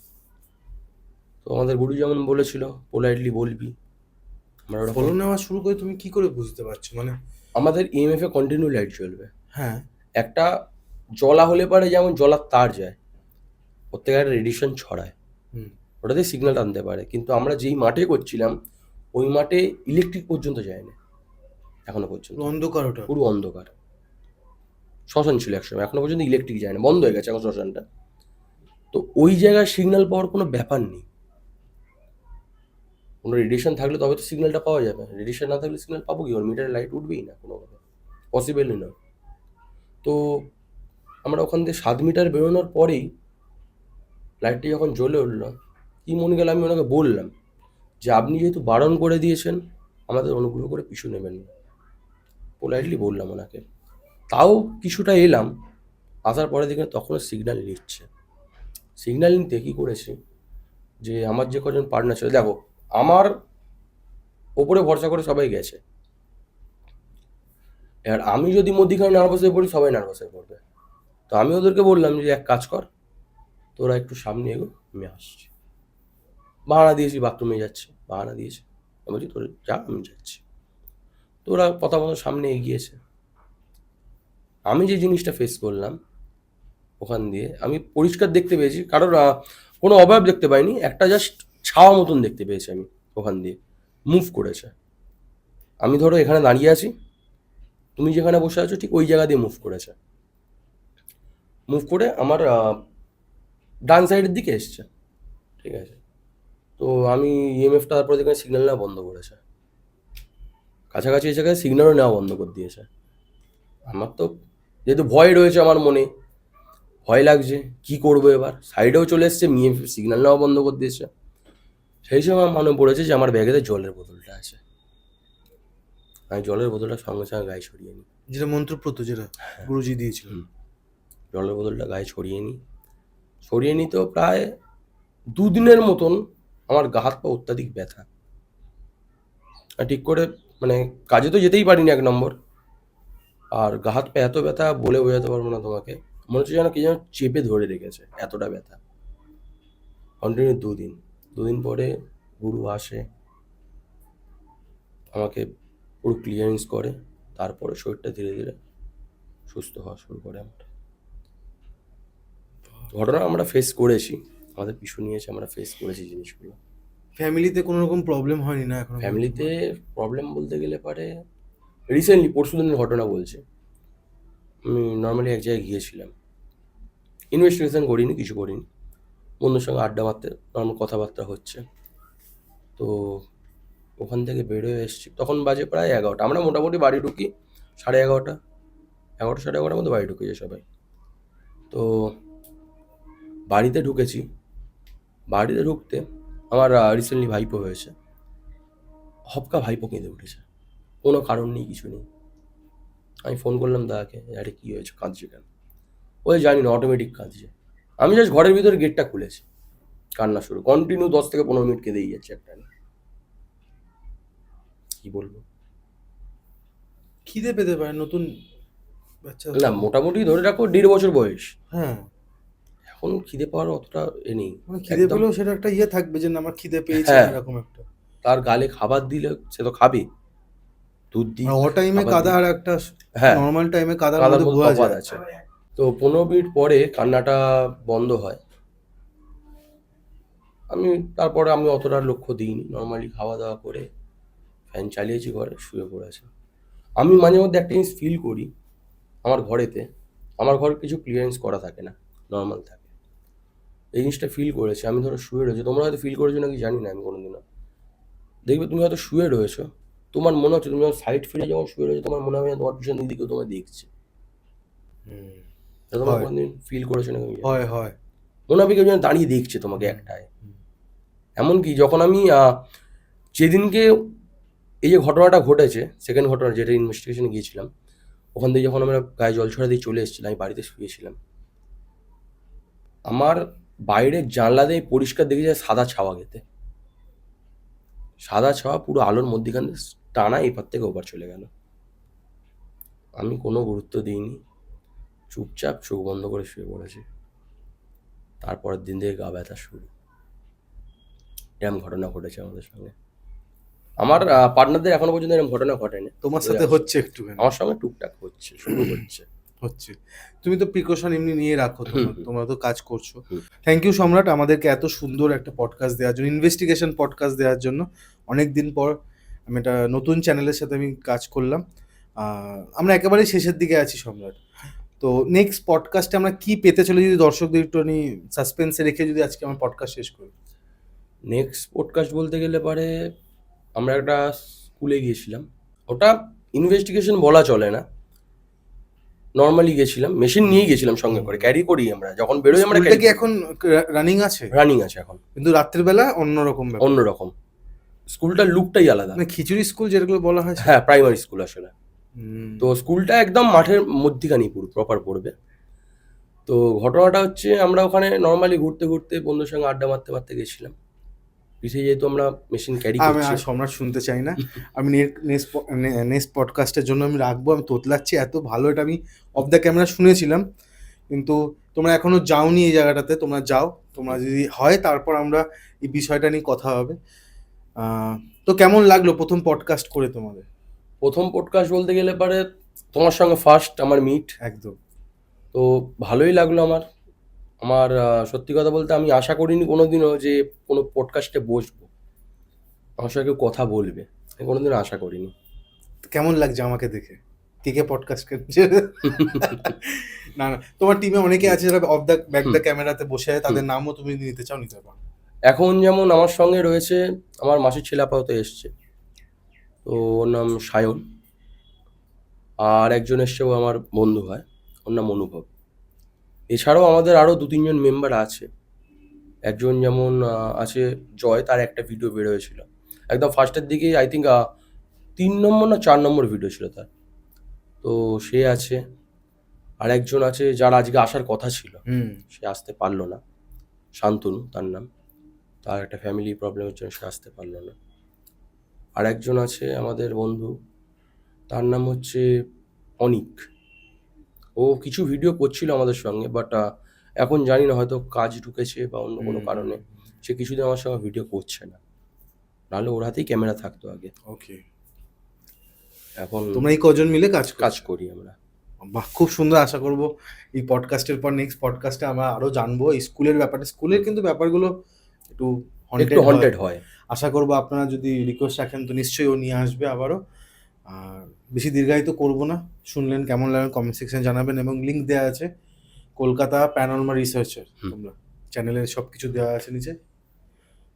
তো আমাদের গুরু যেমন বলেছিল পোলাইটলি বলবি, আমরা ওরকম। ফলো নেওয়া শুরু করে তুমি কি করে বুঝতে পারছো? মানে আমাদের ইএমএফ এ কন্টিনিউ লাইট জ্বলবে। হ্যাঁ, একটা জ্বলা হলে পারে, যেমন জলার তার যায়, প্রত্যেক একটা রেডিয়েশন ছড়ায়, হুম, ওটাতে সিগন্যাল টানতে পারে। কিন্তু আমরা যেই মাঠে করছিলাম ওই মাঠে ইলেকট্রিক পর্যন্ত যায়নি এখনো পর্যন্ত, অন্ধকার ওটা। পুরো অন্ধকার। শ্মশান ছিল একসময়, এখনো পর্যন্ত ইলেকট্রিক যায় না, বন্ধ হয়ে গেছে এখন শ্মশানটা। তো ওই জায়গায় সিগন্যাল পাওয়ার কোনো ব্যাপার নেই। কোনো রেডিয়েশন থাকলে তবে তো সিগন্যালটা পাওয়া যাবে, রেডিয়েশন না থাকলে সিগন্যাল পাবো কি? ওর মিটারে লাইট উঠবেই না কোনোভাবে, পসিবলই নয়। তো আমরা ওখান থেকে 7 মিটার বেরোনোর পরেই লাইটটি যখন জ্বলে উঠলো, কি মনে গেল, আমি ওনাকে বললাম যে আপনি যেহেতু বারণ করে দিয়েছেন আমাদের অনুগ্রহ করে পিছু নেবেন না, পোলাইটলি বললাম ওনাকে। তাও কিছুটা এলাম, আসার পরে দেখে তখনও সিগন্যাল নিচ্ছে। সিগন্যাল নিতে কী করেছি, যে আমার যে কজন পার্টনার ছিল, দেখো আমার ওপরে ভরসা করে সবাই গেছে, এবার আমি যদি মধ্যিখানে নার্ভাস হয়ে পড়ি সবাই নার্ভাস হয়ে পড়বে। তো আমি ওদেরকে বললাম যে এক কাজ কর, তোরা একটু সামনে এগো, আমি আসছি। বাহানা দিয়েছি, বাথরুমে যাচ্ছি, বাহানা দিয়েছি, আমি বলছি তোর যা, আমি যাচ্ছি। তো ওরা কথা মতো সামনে এগিয়েছে। আমি যে জিনিসটা ফেস করলাম ওখান দিয়ে, আমি পরিষ্কার দেখতে পেয়েছি, কারোর কোনো অবয়ব দেখতে পাইনি, একটা জাস্ট ছাওয়া মতন দেখতে পেয়েছি আমি ওখান দিয়ে, মুভ করেছে। আমি ধরো এখানে দাঁড়িয়ে আছি, তুমি যেখানে বসে আছো ঠিক ওই জায়গা দিয়ে মুভ করেছে, মুভ করে আমার ডান সাইডের দিকে এসছে, ঠিক আছে। তো আমি ইএমএফটা তারপরে দেখে সিগন্যাল নেওয়া বন্ধ করেছে, কাছাকাছি এসে গেছে, সিগন্যালও নেওয়া বন্ধ করে দিয়েছে। আমার তো যেহেতু ভয় রয়েছে আমার মনে, ভয় লাগছে, কি করবো এবার, সাইডেও চলে এসছে, সিগন্যাল নেওয়া বন্ধ করে দিয়েছে। সেই সময় আমার মনে পড়েছে যে আমার ব্যাগেতে জলের বোতলটা আছে, আমি জলের বোতলটা সঙ্গে সঙ্গে গায়ে ছড়িয়ে নিই। যেটা মন্ত্রপ্রত, যেটা গুরুজি দিয়েছিল। জলের বোতলটা গায়ে ছড়িয়ে নিই তো প্রায় 2 দিনের মতন আমার গা হাত পা অত্যাধিক ব্যথা, আর ঠিক করে মানে কাজে তো যেতেই পারিনি 1 নম্বর, আর গা হাত পা এত ব্যথা বলে বোঝাতে পারবো না তোমাকে, মনে হচ্ছে যেন কি যেন চেপে ধরে রেখেছে, এতটা ব্যথা কন্টিনিউ 2 দিন। 2 দিন পরে গুরু আসে, আমাকে পুরো ক্লিয়ারেন্স করে, তারপরে শরীরটা ধীরে ধীরে সুস্থ হওয়া শুরু করে। আমরা ঘটনা আমরা ফেস করেছি, আমাদের পিছু নিয়েছে, আমরা ফেস করেছি জিনিসগুলো। ফ্যামিলিতে কোনো রকম প্রবলেম হয়নি না এখন? ফ্যামিলিতে প্রবলেম বলতে গেলে পারে রিসেন্টলি পরশু দিনের ঘটনা বলছে। আমি নর্মালি এক জায়গায় গিয়েছিলাম, ইনভেস্টিগেশন করিনি, কিছু করিনি, বন্ধুর সঙ্গে আড্ডা মারতে নর্মাল কথাবার্তা হচ্ছে। তো ওখান থেকে বেরোয় এসেছি, তখন বাজে প্রায় 11টা, আমরা মোটামুটি বাড়ি ঢুকি 11:30, 11টা 11:30 মধ্যে বাড়ি ঢুকেছে সবাই। তো বাড়িতে ঢুকেছি, বাড়িতে ঢুকতে আমার রিসেন্টলি ভাইপো হয়েছে, হপকা ভাইপো কেঁদে উঠেছে, কোনো কারণ নেই, কিছু নেই। আমি ফোন করলাম দাদাকে, আরে কী হয়েছে, কাঁদছে কেন? ওই জানি না, অটোমেটিক কাঁদছে। আমি জাস্ট ঘরের ভিতরে গেটটা খুলেছি, কান্না শুরু, কন্টিনিউ 10 থেকে 15 মিনিট কেঁদেই যাচ্ছে একটা। কি বলবো, খিদে পেতে পারে নতুন বাচ্চা না তো। মোটামুটি ধরে রাখো 1.5 বছর বয়স, হ্যাঁ, এখন খিদে পাওয়ার অতটা এ নেই মানে খিদে একদম। পেলেও সেটা একটা ইয়ে থাকবে যে না আমার খিদে পেয়েছে, হ্যাঁ। এরকম একটা। তার গালে খাবার দিলে সে তো খাবে, দুধ দিই, ও টাইমে খাবার কাদা দিই। আর একটা হ্যাঁ, নর্মাল টাইমে কাদার কাদার মধ্যে মধ্যে বোঝা তফাৎ যায়। আছে। তো 15 মিনিট পরে কান্নাটা বন্ধ হয়। তারপরে আমি অতটা লক্ষ্য দিইনি, নর্মালি খাওয়া দাওয়া করে ফ্যান চালিয়েছি, ঘরে শুয়ে পড়েছে। আমি মাঝে মধ্যে একটা জিনিস ফিল করি আমার ঘরেতে, আমার ঘর কিছু ক্লিয়ারেন্স করা থাকে না, নর্মাল থাকে। এই জিনিসটা ফিল করেছি আমি, ধরো শুয়ে রয়েছে, তোমরা হয়তো ফিল করেছো নাকি জানি না, আমি কোনোদিনও। দেখবে তুমি হয়তো শুয়ে রয়েছো, তোমার মনে হচ্ছে তুমি যখন সাইড ফিরে যখন শুয়ে রয়েছো, তোমার মনে হবে যেন তোমার পিছন দিকেও তোমায় দেখছে। তা তোমরা হয় কোনোদিন ফিল করেছো নাকি আমি জানি না। হয় হয়। মনে হবে কেউ যেন দাঁড়িয়ে দেখছে তোমাকে একটায়। এমনকি যখন আমি যেদিনকে এই যে ঘটনাটা ঘটেছে, সেকেন্ড ঘটনা যেটা ইনভেস্টিগেশনে গিয়েছিলাম, ওখান থেকে যখন আমরা গায়ে জল ছড়া দিয়ে চলে এসেছিলাম, আমি বাড়িতে শুয়েছিলাম, আমার বাইরের জানলা দিয়ে পরিষ্কার দেখে যায় সাদা ছাওয়া গেতে, সাদা ছাওয়া পুরো আলোর মধ্যিখান দিয়ে টানা এপার থেকে ওপার চলে গেল। আমি কোনো গুরুত্ব দিইনি, চুপচাপ চোখ বন্ধ করে শুয়ে পড়েছি। তারপরের দিন থেকে গা ব্যথা শুরু। এরকম ঘটনা ঘটেছে আমাদের সঙ্গে। আমার পার্টনারদের এখনো পর্যন্ত এরকম ঘটনা ঘটেনি। তোমার সাথে হচ্ছে একটুখানি আমার সঙ্গে টুকটাক হচ্ছে, শুরু হচ্ছে। হচ্ছে। তুমি তো প্রিকশন এমনি নিয়ে রাখো, হুম, তোমরা তো কাজ করছো। হুম। থ্যাংক ইউ সম্রাট আমাদেরকে এত সুন্দর একটা পডকাস্ট দেওয়ার জন্য, ইনভেস্টিগেশন পডকাস্ট দেওয়ার জন্য। অনেক দিন পর আমি একটা নতুন চ্যানেলের সাথে আমি কাজ করলাম। আমরা একেবারেই শেষের দিকে আছি সম্রাট। তো নেক্সট পডকাস্টে আমরা কি পেতে চলে, যদি দর্শকদের একটু সাসপেন্সে রেখে যদি আজকে আমার পডকাস্ট শেষ করি। নেক্সট পডকাস্ট বলতে গেলে পারে, আমরা একটা স্কুলে গিয়েছিলাম, ওটা ইনভেস্টিগেশন বলা চলে না, নর্মালি গেছিলাম, মেশিন নিয়ে গেছিলাম সঙ্গে করে, ক্যারি করি আমরা যখন বেরোই, আমরা স্কুলটা কি এখন রানিং আছে? রানিং আছে এখন, কিন্তু রাত্রিবেলা অন্যরকম ব্যাপার। অন্যরকম। স্কুলটার লুকটাই আলাদা। মানে খিচুড়ি স্কুল যেগুলো বলা হয়। হ্যাঁ, প্রাইমারি স্কুল আসলে। হুম। তো স্কুলটা একদম মাঠের মধ্যিখানি পুরো প্রপার পড়বে। তো ঘটনাটা হচ্ছে, আমরা ওখানে নর্মালি ঘুরতে ঘুরতে বন্ধুর সঙ্গে আড্ডা মারতে মারতে গেছিলাম। পিছিয়ে যেহেতু আমরা মেশিন ক্যারি আমি করছি, আর সম্রাট শুনতে চাই না। আমি নেক্সট পডকাস্টের জন্য আমি রাখবো। আমি তোতলাচ্ছি, এত ভালো এটা আমি অফ দ্য ক্যামেরা শুনেছিলাম, কিন্তু তোমরা এখনো যাওনি এই জায়গাটাতে। তোমরা যাও, তোমরা যদি হয় তারপর আমরা এই বিষয়টা নিয়ে কথা হবে। তো কেমন লাগলো প্রথম পডকাস্ট করে তোমাদের? প্রথম পডকাস্ট বলতে গেলে পারে তোমার সঙ্গে ফার্স্ট আমার মিট। একদম। তো ভালোই লাগলো আমার। আমার সত্যি কথা বলতে আমি আশা করিনি কোনোদিনও যে কোনো পডকাস্টে বসবো, আমার সঙ্গে কেউ কথা বলবে, আমি কোনোদিনও আশা করিনি। কেমন লাগছে আমাকে দেখে? কে পডকাস্ট করছে? না না, তোমার টিমে অনেকে আছে যারা অফ দ্য ব্যাক দ্য ক্যামেরাতে বসে আছে, তাদের নামও তুমি নিতে চাও, নিতে পারো। এখন যেমন আমার সঙ্গে রয়েছে, আমার মাসির ছেলে আপাতত এসছে, তো ওর নাম সায়ন। আর একজন এসছে, ও আমার বন্ধু হয়, ওর নাম অনুভব। এছাড়াও আমাদের আরও 2-3 জন মেম্বার আছে। একজন যেমন আছে জয়, তার একটা ভিডিও বের হয়েছিল একদম ফার্স্টের দিকে, আই থিঙ্ক 3 নম্বর না 4 নম্বর ভিডিও ছিল তার। তো সে আছে। আর একজন আছে যার আজকে আসার কথা ছিল, সে আসতে পারলো না, শান্তনু তার নাম। তার একটা ফ্যামিলি প্রবলেমের জন্য সে আসতে পারলো না। আর একজন আছে আমাদের বন্ধু, তার নাম হচ্ছে অনিক। ও কিছু ভিডিও করছিল আমাদের সঙ্গে, বাট এখন জানি না, হয়তো কাজ ঢুকেছে বা অন্য কোনো কারণে সে কিছুদিন আমার সঙ্গে ভিডিও করছে না, নাহলে ওর হাতেই ক্যামেরা থাকতো আগে। ওকে। এখন তোমরা এই কজন মিলে কাজ করি আমরা। বাহ, খুব সুন্দর। আশা করবো এই পডকাস্টের পর নেক্সট পডকাস্টে আমরা আরো জানবো এই স্কুলের ব্যাপারে। স্কুলের কিন্তু ব্যাপারগুলো একটু হন্টেড হয়। আশা করবো আপনারা যদি রিকোয়েস্ট রাখেন তো নিশ্চয়ই ও নিয়ে আসবে আবারও। আর বেশি দীর্ঘায়িত করবো না। শুনলেন, কেমন লাগলো কমেন্ট সেকশনে জানাবেন, এবং লিঙ্ক দেওয়া আছে কলকাতা প্যারানরমাল রিসার্চের, তোমরা চ্যানেলের সব কিছু দেওয়া আছে নিচে,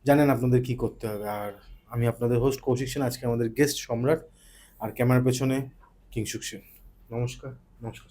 জানেন আপনাদের কি করতে হবে। আর আমি আপনাদের হোস্ট কৌশিক সেন, আজকে আমাদের গেস্ট সম্রাট, আর ক্যামেরার পেছনে কিংশুক সেন। নমস্কার। নমস্কার।